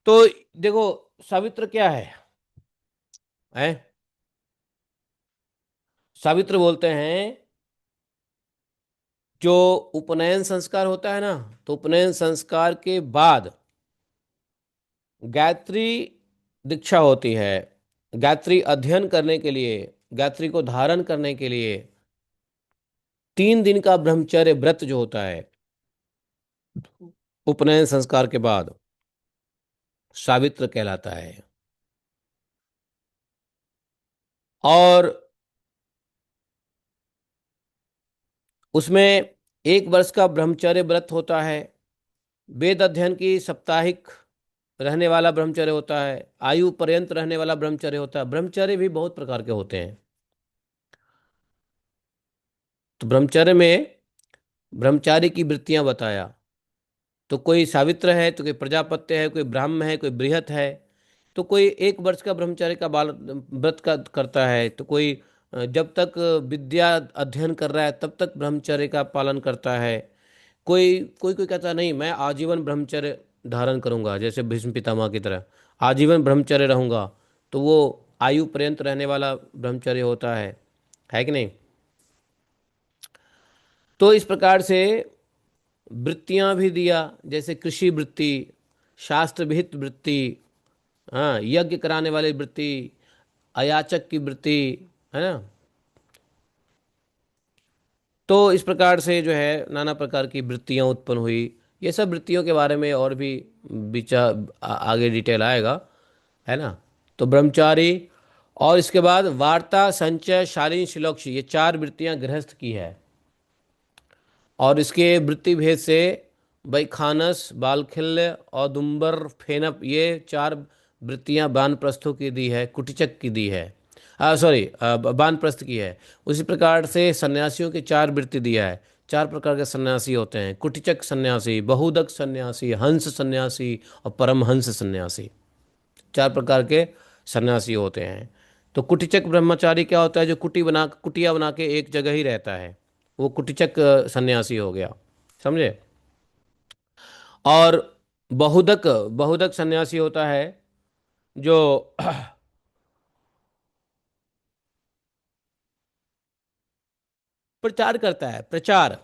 तो देखो सावित्र क्या है? सावित्र बोलते हैं जो उपनयन संस्कार होता है ना, तो उपनयन संस्कार के बाद गायत्री दीक्षा होती है। गायत्री अध्ययन करने के लिए, गायत्री को धारण करने के लिए 3 दिन का ब्रह्मचर्य व्रत जो होता है उपनयन संस्कार के बाद, सावित्र कहलाता है। और उसमें 1 वर्ष का ब्रह्मचर्य व्रत होता है, वेद अध्ययन की साप्ताहिक रहने वाला ब्रह्मचर्य होता है, आयु पर्यंत रहने वाला ब्रह्मचर्य होता है। ब्रह्मचर्य भी बहुत प्रकार के होते हैं। तो ब्रह्मचर्य में ब्रह्मचारी की वृत्तियां बताया, तो कोई सावित्र है, तो कोई प्रजापत्य है, कोई ब्राह्म है, कोई बृहत है, तो कोई 1 वर्ष का ब्रह्मचर्य का बाल व्रत का करता है, तो कोई जब तक विद्या अध्ययन कर रहा है तब तक ब्रह्मचर्य का पालन करता है। कोई कोई कोई कहता है नहीं, मैं आजीवन ब्रह्मचर्य धारण करूंगा, जैसे भीष्म पितामह की तरह आजीवन ब्रह्मचर्य रहूंगा, तो वो आयु पर्यंत रहने वाला ब्रह्मचर्य होता है कि नहीं? तो इस प्रकार से वृत्तियां भी दिया, जैसे कृषि वृत्ति, शास्त्र विहित वृत्ति, हाँ, यज्ञ कराने वाली वृत्ति, अयाचक की वृत्ति, है ना। तो इस प्रकार से जो है नाना प्रकार की वृत्तियां उत्पन्न हुई। ये सब वृत्तियों के बारे में और भी विचार आगे डिटेल आएगा, है ना। तो ब्रह्मचारी, और इसके बाद वार्ता, संचय, शालीन, शिलोक्ष, ये 4 वृत्तियां गृहस्थ की है। और इसके वृत्ति भेद से भाई खानस, बालखिल्य, औदुंबर, फेनप, ये चार वृत्तियां वानप्रस्थों की दी है, कुटिचक की दी है। सॉरी, वानप्रस्थ की है। उसी प्रकार से सन्यासियों की चार वृत्ति दिया है। चार प्रकार के सन्यासी होते हैं: कुटिचक सन्यासी, बहुदक सन्यासी, हंस सन्यासी और परमहंस सन्यासी। चार प्रकार के सन्यासी होते हैं। तो कुटिचक ब्रह्मचारी क्या होता है? जो कुटिया बना के एक जगह ही रहता है, वो कुटिचक सन्यासी हो गया। समझे? और बहुदक बहुदक सन्यासी होता है जो प्रचार करता है, प्रचार,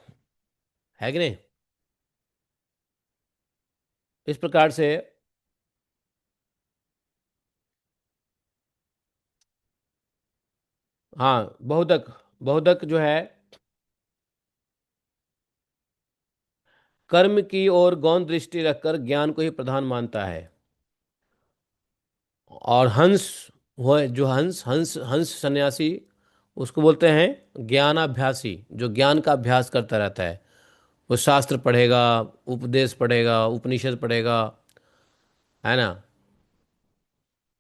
है कि नहीं? इस प्रकार से हाँ, बहुदक, बहुदक जो है कर्म की ओर गौण दृष्टि रखकर ज्ञान को ही प्रधान मानता है। और हंस, वो जो हंस हंस हंस सन्यासी, उसको बोलते हैं ज्ञानाभ्यासी, जो ज्ञान का अभ्यास करता रहता है। वो शास्त्र पढ़ेगा, उपदेश पढ़ेगा, उपनिषद पढ़ेगा, है ना,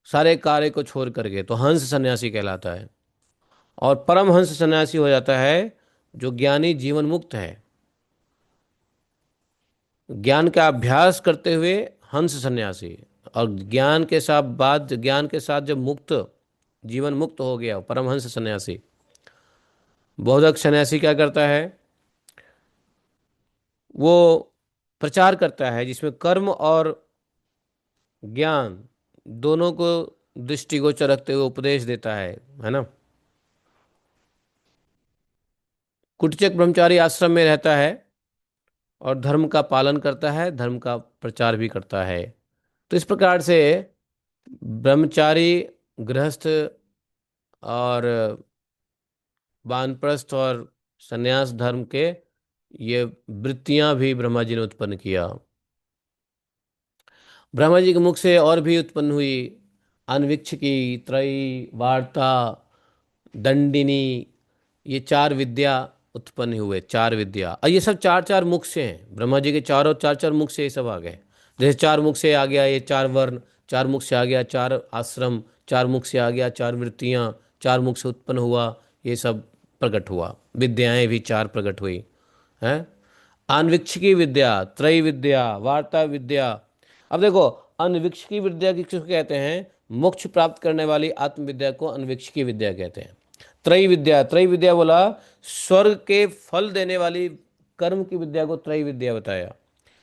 सारे कार्य को छोड़ करके, तो हंस सन्यासी कहलाता है। और परमहंस सन्यासी हो जाता है जो ज्ञानी जीवन मुक्त है, ज्ञान का अभ्यास करते हुए हंस सन्यासी। और ज्ञान के साथ जब मुक्त, जीवन मुक्त हो गया, परमहंस सन्यासी। बोधक सन्यासी क्या करता है? वो प्रचार करता है जिसमें कर्म और ज्ञान दोनों को दृष्टिगोचर रखते हुए उपदेश देता है ना। कुटचक ब्रह्मचारी आश्रम में रहता है और धर्म का पालन करता है, धर्म का प्रचार भी करता है। तो इस प्रकार से ब्रह्मचारी, गृहस्थ और वानप्रस्थ और संन्यास धर्म के ये वृत्तियां भी ब्रह्मा जी ने उत्पन्न किया। ब्रह्मा जी के मुख से और भी उत्पन्न हुई अनविक्षिकी, त्रयी, वार्ता, दंडिनी, ये चार विद्या उत्पन्न हुए, चार विद्या। और ये सब चार चार मुख से हैं, ब्रह्मा जी के चारों चार चार मुख से ये सब आ गए। जैसे चार मुख से आ गया ये चार वर्ण, चार मुख से आ गया चार आश्रम, चार मुख से आ गया चार वृत्तियां, चार मुख से उत्पन्न हुआ ये सब प्रकट हुआ, विद्याएं भी चार प्रकट हुई हैं। अनविक्षिकी विद्या, त्रय विद्या, वार्ता विद्या। अब देखो, अनविक्षिकी विद्या किसको कहते हैं? मोक्ष प्राप्त करने वाली आत्मविद्या को अनविक्षिकी विद्या कहते हैं। त्रय विद्या, त्रय विद्या बोला, स्वर्ग के फल देने वाली कर्म की विद्या को त्रय विद्या बताया।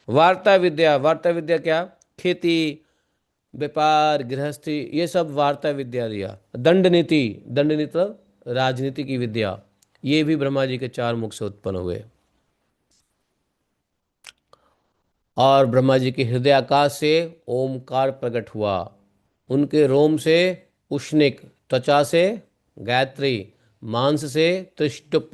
वार्ता विद्या, वार्ता विद्या क्या? खेती, व्यापार, गृहस्थी, ये सब वार्ता विद्या दिया। दंड नीति, दंड नीति मतलब राजनीति की विद्या, ये भी ब्रह्मा जी के चार मुख से उत्पन्न हुए। और ब्रह्मा जी के हृदय आकाश से ओमकार प्रकट हुआ। उनके रोम से उष्णिक, त्वचा से गायत्री, मांस से त्रिष्टुप,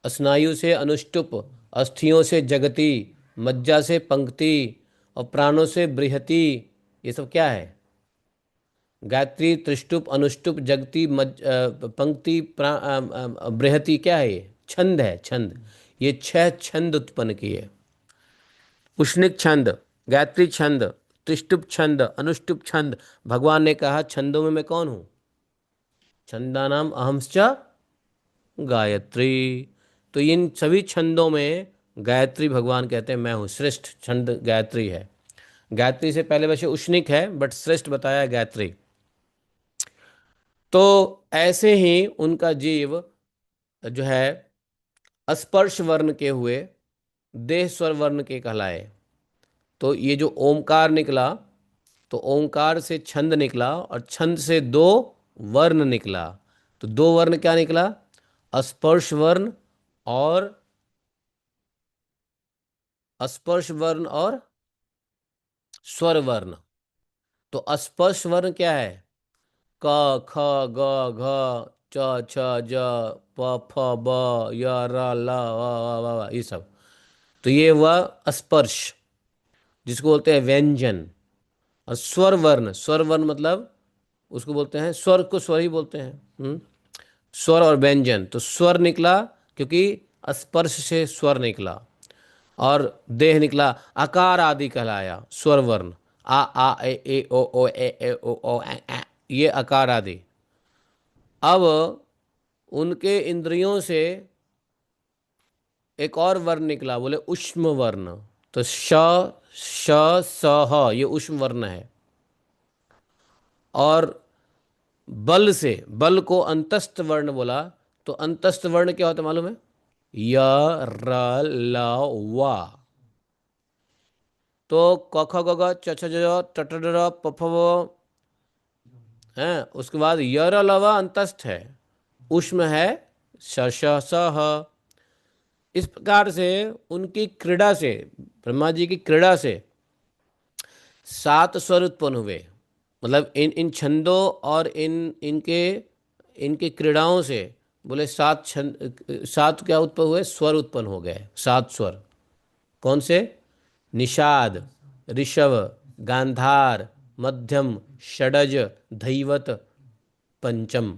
स्नायु से अनुष्टुप, अस्थियों से जगति, मज्जा से पंक्ति और प्राणों से बृहति। ये सब क्या है? गायत्री, त्रिष्टुप, अनुष्टुप, जगति, पंक्ति, बृहति, क्या है ये? छंद है, छंद। ये छह छंद उत्पन्न किए। उष्णिक छंद, गायत्री छंद, त्रिष्टुप छंद, अनुष्टुप छंद। भगवान ने कहा छंदों में मैं कौन हूं? छंदानाम अहमश्च गायत्री। तो इन सभी छंदों में गायत्री भगवान कहते हैं मैं हूँ, श्रेष्ठ छंद गायत्री है। गायत्री से पहले वैसे उष्णिक है, बट श्रेष्ठ बताया है गायत्री। तो ऐसे ही उनका जीव जो है स्पर्श वर्ण के हुए, देह स्वर वर्ण के कहलाए। तो ये जो ओमकार निकला, तो ओंकार से छंद निकला और छंद से दो वर्ण निकला। तो दो वर्ण क्या निकला? स्पर्श वर्ण और स्पर्श वर्ण और स्वर वर्ण। तो स्पर्श वर्ण क्या है? क, ख, ग, घ, च, छ, ज, प, फ, ब, य, र, ल, ये सब। तो ये हुआ स्पर्श, जिसको बोलते हैं व्यंजन। और स्वर वर्ण, स्वर वर्ण मतलब उसको बोलते हैं, स्वर को स्वर ही बोलते हैं। स्वर और व्यंजन, तो स्वर निकला क्योंकि स्पर्श से स्वर निकला। और देह निकला, आकार आदि कहलाया, स्वर वर्ण, आ ए ओ ए ओ ये आकार आदि। अब उनके इंद्रियों से एक और वर्ण निकला, बोले उष्म वर्ण। तो श स ह ये उष्म वर्ण है। और बल से, बल को अंतस्थ वर्ण बोला। तो अंतस्थ वर्ण क्या होता है मालूम है? य र ल व। तो क ख ग घ च छ ज झ ट ट ड ढ प फ ब है। उसके बाद य र ल व अंतस्थ है, उष्म है, श श स ह। इस प्रकार से उनकी क्रीड़ा से, ब्रह्मा जी की क्रीड़ा से 7 स्वर उत्पन्न हुए। मतलब इन इन छंदों और इनके इनकी क्रीड़ाओं से बोले 7 छंद, 7 क्या उत्पन्न हुए? स्वर उत्पन्न हो गए, 7 स्वर। कौन से? निषाद, ऋषभ, गांधार, मध्यम, षडज, धैवत, पंचम।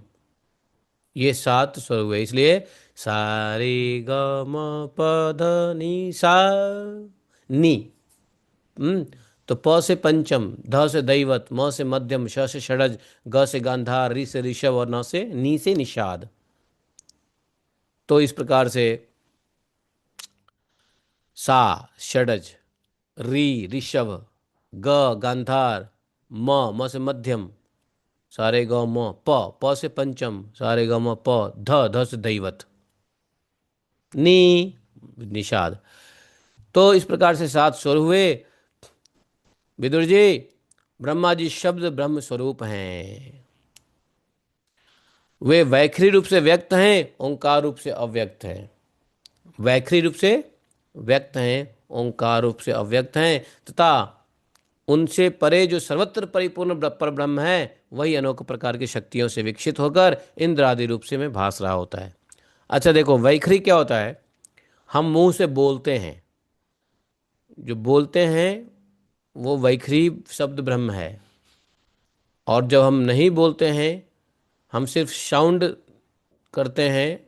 ये 7 स्वर हुए। इसलिए सा रे ग म प ध नि सा, नी। हम्म। तो प से पंचम, ध से दैवत, म से मध्यम, श से षडज, ग से गांधार, रि से ऋषभ और न से नी से निषाद। तो इस प्रकार से सा षडज, री ऋषभ, ग गांधार, म से मध्यम, सारे ग म, प से पंचम, सारे ग म प, ध से दैवत, नी निषाद। तो इस प्रकार से 7 स्वर हुए। विदुर जी, ब्रह्मा जी शब्द ब्रह्म स्वरूप हैं। वे वैखरी रूप से व्यक्त हैं, ओंकार रूप से अव्यक्त हैं। वैखरी रूप से व्यक्त हैं, ओंकार रूप से अव्यक्त हैं, तथा उनसे परे जो सर्वत्र परिपूर्ण पर ब्रह्म है, वही अनोख प्रकार की शक्तियों से विकसित होकर इंद्र आदि रूप से में भास रहा होता है। अच्छा देखो, वैखरी क्या होता है? हम मुंह से बोलते हैं, जो बोलते हैं वो वैखरी शब्द ब्रह्म है। और जब हम नहीं बोलते हैं, हम सिर्फ साउंड करते हैं,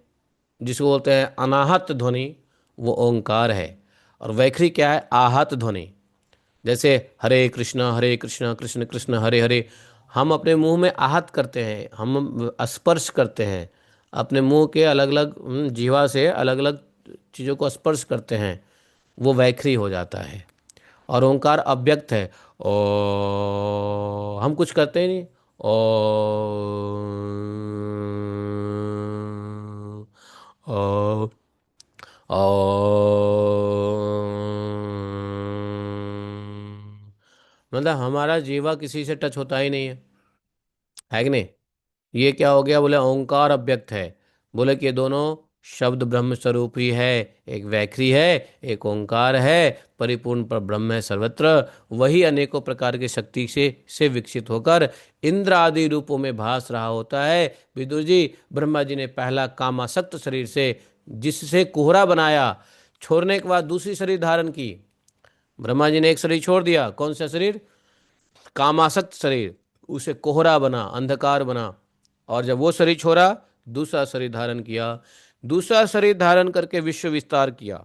जिसको बोलते हैं अनाहत ध्वनि, वो ओंकार है। और वैखरी क्या है? आहत ध्वनि। जैसे हरे कृष्ण कृष्ण कृष्ण हरे हरे, हम अपने मुंह में आहत करते हैं, हम स्पर्श करते हैं अपने मुंह के अलग अलग जीवा से अलग अलग चीज़ों को स्पर्श करते हैं, वो वैखरी हो जाता है। और ओंकार अव्यक्त है। ओ हम कुछ करते ही नहीं। ओ ओ ओ मतलब हमारा जीवा किसी से टच होता ही नहीं है कि नहीं? ये क्या हो गया? बोले ओंकार अव्यक्त है। बोले कि ये दोनों शब्द ब्रह्म स्वरूप ही है। एक वैखरी है, एक ओंकार है, परिपूर्ण पर ब्रह्म है सर्वत्र। वही अनेकों प्रकार की शक्ति से विकसित होकर इंद्र आदि रूपों में भास रहा होता है। विदुर जी, ब्रह्मा जी ने पहला कामासक्त शरीर से, जिससे कोहरा बनाया, छोड़ने के बाद दूसरी शरीर धारण की। ब्रह्मा जी ने एक शरीर छोड़ दिया, कौन सा शरीर? कामासक्त शरीर। उसे कोहरा बना, अंधकार बना। और जब वो शरीर छोड़ा, दूसरा शरीर धारण किया। दूसरा शरीर धारण करके विश्व विस्तार किया,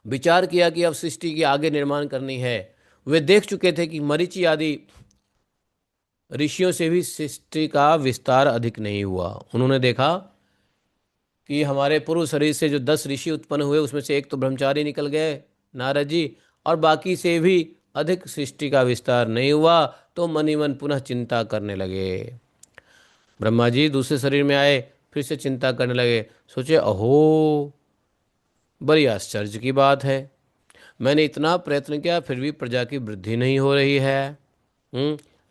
विचार किया कि अब सृष्टि की आगे निर्माण करनी है। वे देख चुके थे कि मरीचि आदि ऋषियों से भी सृष्टि का विस्तार अधिक नहीं हुआ। उन्होंने देखा कि हमारे पूर्व शरीर से जो 10 ऋषि उत्पन्न हुए, उसमें से एक तो ब्रह्मचारी निकल गए, नारद जी, और बाकी से भी अधिक सृष्टि का विस्तार नहीं हुआ। तो मन ही मन पुनः चिंता करने लगे। ब्रह्मा जी दूसरे शरीर में आए, फिर से चिंता करने लगे। सोचे, अहो, बड़ी आश्चर्य की बात है, मैंने इतना प्रयत्न किया फिर भी प्रजा की वृद्धि नहीं हो रही है।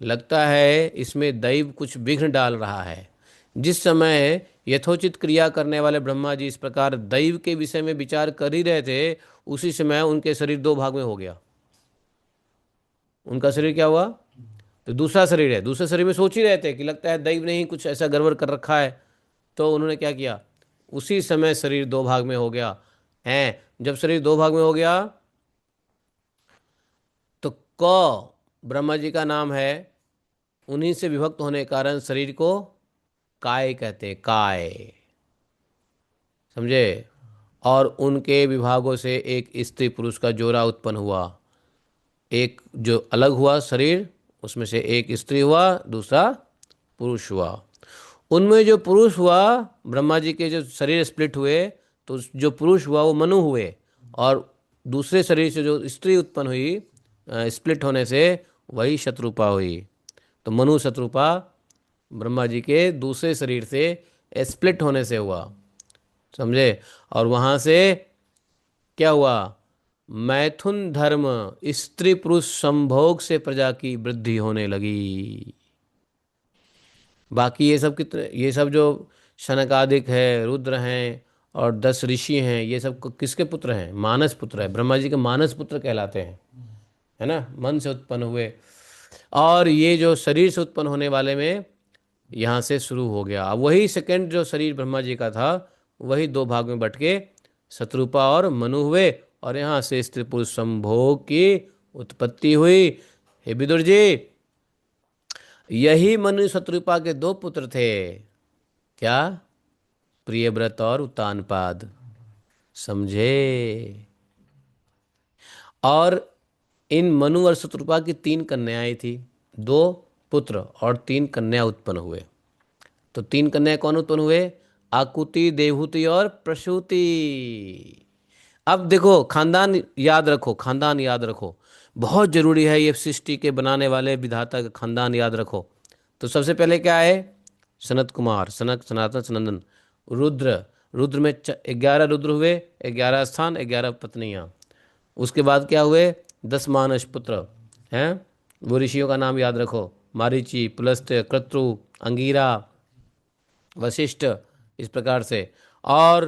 लगता है इसमें दैव कुछ विघ्न डाल रहा है। जिस समय यथोचित क्रिया करने वाले ब्रह्मा जी इस प्रकार दैव के विषय में विचार कर ही रहे थे, उसी समय उनके शरीर 2 भाग में हो गया। उनका शरीर क्या हुआ? तो दूसरा शरीर है, दूसरे शरीर में सोच ही रहे थे कि लगता है दैव ने ही कुछ ऐसा गड़बड़ कर रखा है। तो उन्होंने क्या किया? उसी समय शरीर 2 भाग में हो गया है। जब शरीर 2 भाग में हो गया, तो क ब्रह्मा जी का नाम है, उन्हीं से विभक्त होने के कारण शरीर को काय कहते हैं, काय। समझे? और उनके विभागों से एक स्त्री पुरुष का जोड़ा उत्पन्न हुआ। एक जो अलग हुआ शरीर, उसमें से एक स्त्री हुआ, दूसरा पुरुष हुआ। उनमें जो पुरुष हुआ, ब्रह्मा जी के जो शरीर स्प्लिट हुए, तो जो पुरुष हुआ वो मनु हुए। और दूसरे शरीर से जो स्त्री उत्पन्न हुई स्प्लिट होने से, वही शत्रुपा हुई। तो मनु शत्रुपा ब्रह्मा जी के दूसरे शरीर से स्प्लिट होने से हुआ। समझे? और वहां से क्या हुआ? मैथुन धर्म, स्त्री पुरुष संभोग से प्रजा की वृद्धि होने लगी। बाकी ये सब कितने, ये सब जो शनकादिक है, रुद्र हैं और 10 ऋषि हैं, ये सब किसके पुत्र हैं? मानस पुत्र है, ब्रह्मा जी के मानस पुत्र कहलाते हैं, है ना, मन से उत्पन्न हुए। और ये जो शरीर से उत्पन्न होने वाले में यहाँ से शुरू हो गया। अब वही सेकंड जो शरीर ब्रह्मा जी का था, वही दो भाग में बट के शत्रुपा और मनु हुए, और यहाँ से स्त्री पुरुष संभोग की उत्पत्ति हुई। हे विदुर जी, यही मनु शत्रुपा के दो पुत्र थे। क्या? प्रियव्रत और उत्तानपाद। समझे? और इन मनु और शत्रुपा की 3 कन्याएं थी, 2 पुत्र और 3 कन्या उत्पन्न हुए। तो 3 कन्या कौन उत्पन्न हुए? आकुति, देवहूति और प्रसूति। अब देखो, खानदान याद रखो, खानदान याद रखो, बहुत जरूरी है ये सृष्टि के बनाने वाले विधाता का खानदान याद रखो। तो सबसे पहले क्या है? सनत कुमार, सनक, सनातन, सनंदन। रुद्र, रुद्र में 11 रुद्र हुए, 11 स्थान, 11 पत्नियां। उसके बाद क्या हुए? 10 मानस पुत्र हैं। वो ऋषियों का नाम याद रखो: मारीचि, पुलस्त्य, क्रतु, अंगीरा, वशिष्ठ, इस प्रकार से। और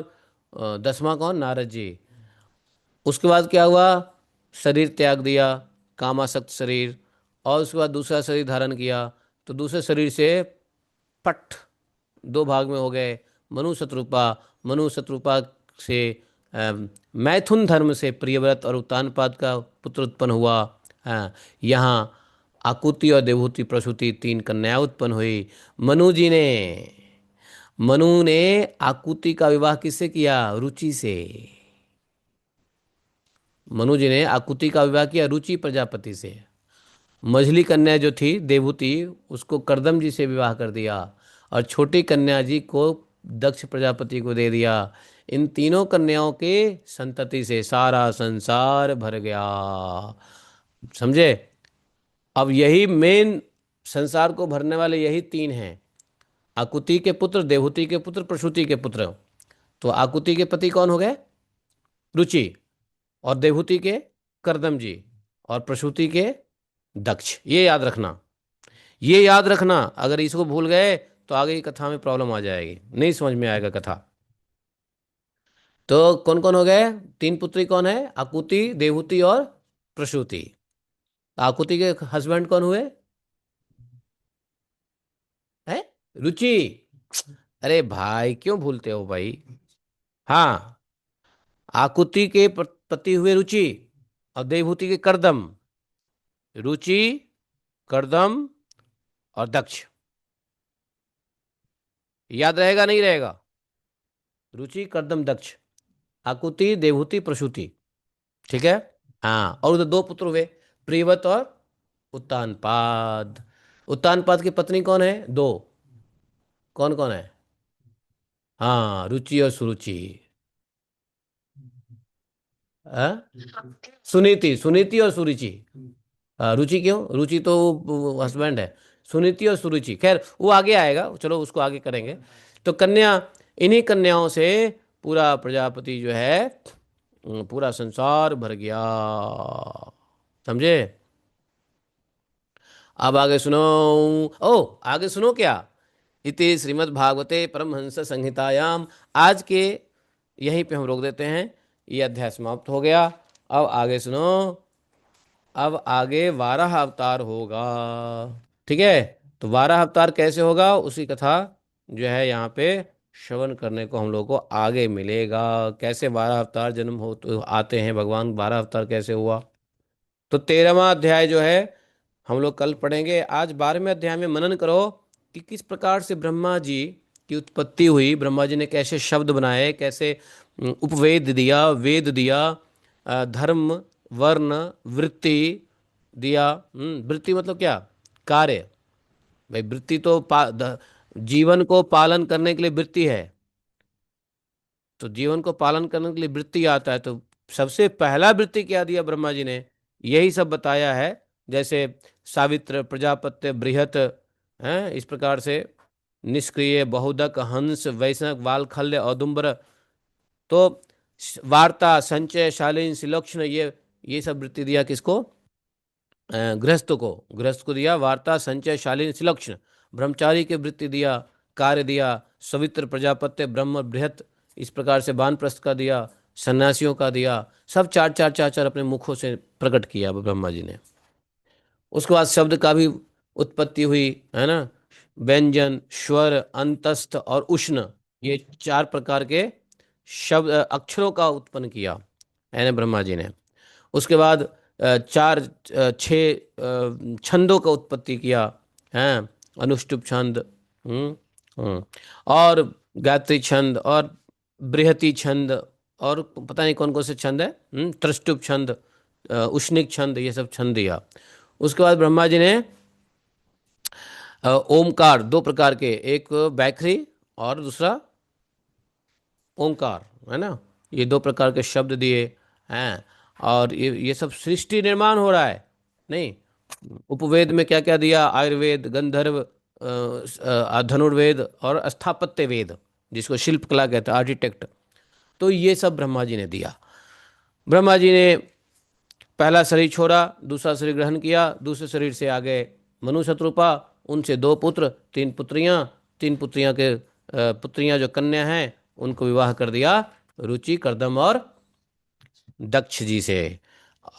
10वां कौन? नारद जी। उसके बाद क्या हुआ? शरीर त्याग दिया, कामासक्त शरीर, और उसके बाद दूसरा शरीर धारण किया। तो दूसरे शरीर से पट 2 भाग में हो गए। मनु शत्रुपा, मनु शत्रुपा से मैथुन धर्म से प्रियव्रत और उत्तानपाद का पुत्र उत्पन्न हुआ। यहाँ आकुति और देवहूति प्रसूति 3 कन्या उत्पन्न हुई। मनु जी ने, मनु ने आकुति का विवाह किससे किया? रुचि से। मनु जी ने आकुति का विवाह किया रुचि प्रजापति से। मझली कन्या जो थी देवहूति, उसको करदम जी से विवाह कर दिया, और छोटी कन्या जी को दक्ष प्रजापति को दे दिया। इन तीनों कन्याओं के संतति से सारा संसार भर गया। समझे? अब यही मेन संसार को भरने वाले यही 3 हैं: आकुति के पुत्र, देवहूति के पुत्र, प्रसूति के पुत्र। तो आकुति के पति कौन हो गए? रुचि। और देवहूति के करदम जी। और प्रसूति के दक्ष। ये याद रखना, ये याद रखना। अगर इसको भूल गए तो आगे की कथा में प्रॉब्लम आ जाएगी, नहीं समझ में आएगा कथा। तो कौन कौन हो गए? 3 पुत्री कौन है? आकुति, देवहूति और प्रसूति। आकुति के हस्बैंड कौन हुए? है रुचि। अरे भाई, क्यों भूलते हो भाई? हाँ, आकुति के पति हुए रुचि, और देवहूति के करदम। रुचि, करदम और दक्ष। याद रहेगा नहीं रहेगा? रुचि, करदम, दक्ष, आकुति, देवहूति, प्रसूति। ठीक है। हाँ, और उधर 2 पुत्र हुए, प्रियव्रत और उत्तानपाद। उत्तानपाद की पत्नी कौन है? 2। कौन कौन है? हाँ, रुचि और सुरुचि। हाँ? सुनीति, सुनीति और सुरुचि। रुचि क्यों? रुचि तो हस्बैंड है। सुनीति और सुरुचि, खैर वो आगे आएगा, चलो उसको आगे करेंगे। तो कन्या, इन्हीं कन्याओं से पूरा प्रजापति जो है, पूरा संसार भर गया। समझे? अब आगे सुनो। ओ, आगे सुनो क्या? इति श्रीमद् भागवते परमहंस संहितायाम। आज के यहीं पे हम रोक देते हैं, ये अध्याय समाप्त हो गया। अब आगे सुनो। अब आगे 12 अवतार होगा। ठीक है? तो 12 अवतार कैसे होगा, उसी कथा जो है यहाँ पे श्रवण करने को हम लोग को आगे मिलेगा। कैसे 12 अवतार जन्म हो तो आते हैं भगवान, 12 अवतार कैसे हुआ। तो 13वां अध्याय जो है हम लोग कल पढ़ेंगे। आज 12वें अध्याय में मनन करो कि किस प्रकार से ब्रह्मा जी की उत्पत्ति हुई, ब्रह्मा जी ने कैसे शब्द बनाए, कैसे उपवेद दिया, वेद दिया, धर्म, वर्ण, वृत्ति दिया। वृत्ति मतलब क्या? कार्य। भाई वृत्ति तो जीवन को पालन करने के लिए वृत्ति है। तो जीवन को पालन करने के लिए वृत्ति आता है, तो सबसे पहला वृत्ति क्या दिया ब्रह्मा जी ने? यही सब बताया है। जैसे सावित्र, प्रजापत्य, बृहत, हैं इस प्रकार से, निष्क्रिय, बहुदक, हंस, वैष्णव, वालखल्य, औदुम्बर। तो वार्ता, संचय, शालीन, सिलक्षण, ये सब वृत्ति दिया किसको? गृहस्थ को दिया वार्ता, संचय, शालीन, सिलक्षण। ब्रह्मचारी के वृत्ति दिया, कार्य दिया, सवित्र, प्रजापत्य, ब्रह्म, बृहत, इस प्रकार से वानप्रस्थ का दिया, सन्यासियों का दिया। सब चार चार चार चार अपने मुखों से प्रकट किया ब्रह्मा जी ने। उसके बाद शब्द का भी उत्पत्ति हुई, है ना। व्यंजन, स्वर, अंतस्थ और उष्ण, ये चार प्रकार के शब्द, अक्षरों का उत्पन्न किया है ना ब्रह्मा जी ने। उसके बाद छह छंदों का उत्पत्ति किया है। अनुष्टुप छंद, और गायत्री छंद, और बृहति छंद, और पता नहीं कौन कौन से छंद है, त्रष्टुप छंद, उष्णिक छंद, ये सब छंद दिया। उसके बाद ब्रह्मा जी ने ओमकार, दो प्रकार के, एक बैखरी और दूसरा ओंकार, है ना। ये दो प्रकार के शब्द दिए हैं। और ये सब सृष्टि निर्माण हो रहा है, नहीं। उपवेद में क्या क्या दिया? आयुर्वेद, गंधर्व, धनुर्वेद और स्थापत्य वेद, जिसको शिल्प कला कहते हैं, आर्किटेक्ट। तो ये सब ब्रह्मा जी ने दिया। ब्रह्मा जी ने पहला शरीर छोड़ा, दूसरा शरीर ग्रहण किया, दूसरे शरीर से आ गए मनु शत्रुपा, उनसे दो पुत्र, तीन पुत्रियां। तीन पुत्रियां के पुत्रियां जो कन्या हैं, उनको विवाह कर दिया रुचि, करदम और दक्ष जी से।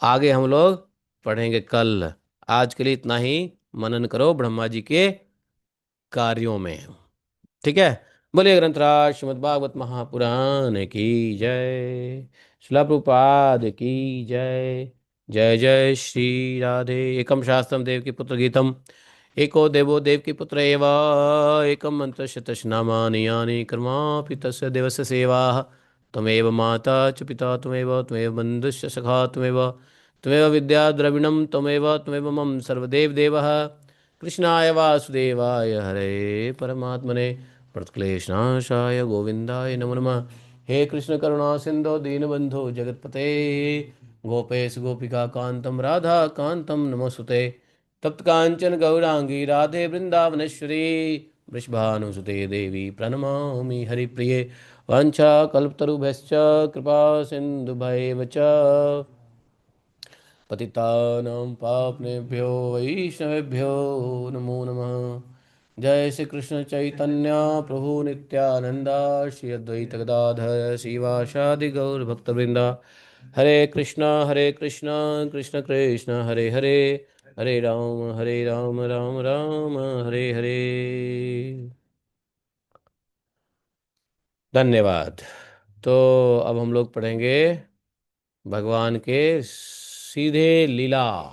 आगे हम लोग पढ़ेंगे कल। आज के लिए इतना ही। मनन करो ब्रह्मा जी के कार्यों में। ठीक है। बोलिए ग्रंथराज श्रीमद् भागवत महापुराण की जय। शिला प्रभुपाद की जय। जय जय श्री राधे। एकम शास्त्रम देव की पुत्र गीतम, एको देवो देव की पुत्र एव, एकम मंत्र शतशनामानि यानि कर्मापि तस्य देवस्य सेवा। त्वमेव माता च पिता त्वमेव, त्वमेव बन्धुश्च सखा त्वमेव, त्वमेव विद्या द्रविणं त्वमेव, त्वमेव मम सर्वदेव देवः। कृष्णाय वासुदेवाय हरे परमात्मने प्रणतक्लेशनाशाय गोविंदाय नमो नमः। हे कृष्ण करुणा सिंधु दीनबंधु जगतपते, गोपेश गोपिका कांतम राधा कांतम नमोस्तुते। तप्त कांचन गौरांगी राधे वृंदावनेश्वरी, वृषभानुसुते देवी प्रणमामि हरिप्रिये। वाञ्छाकल्पतरुभ्यश्च कृपा सिन्धुभैव च पतितानां पावनेभ्यो वैष्णवेभ्यो नमो नमः। जय श्री कृष्ण चैतन्य प्रभु नित्यानंदा, श्री अद्वैत गदाधर श्रीवासादि गौर भक्तवृंदा। हरे कृष्णा कृष्ण कृष्ण हरे हरे, हरे राम राम राम हरे हरे। धन्यवाद। तो अब हम लोग पढ़ेंगे भगवान के सीधे लीला।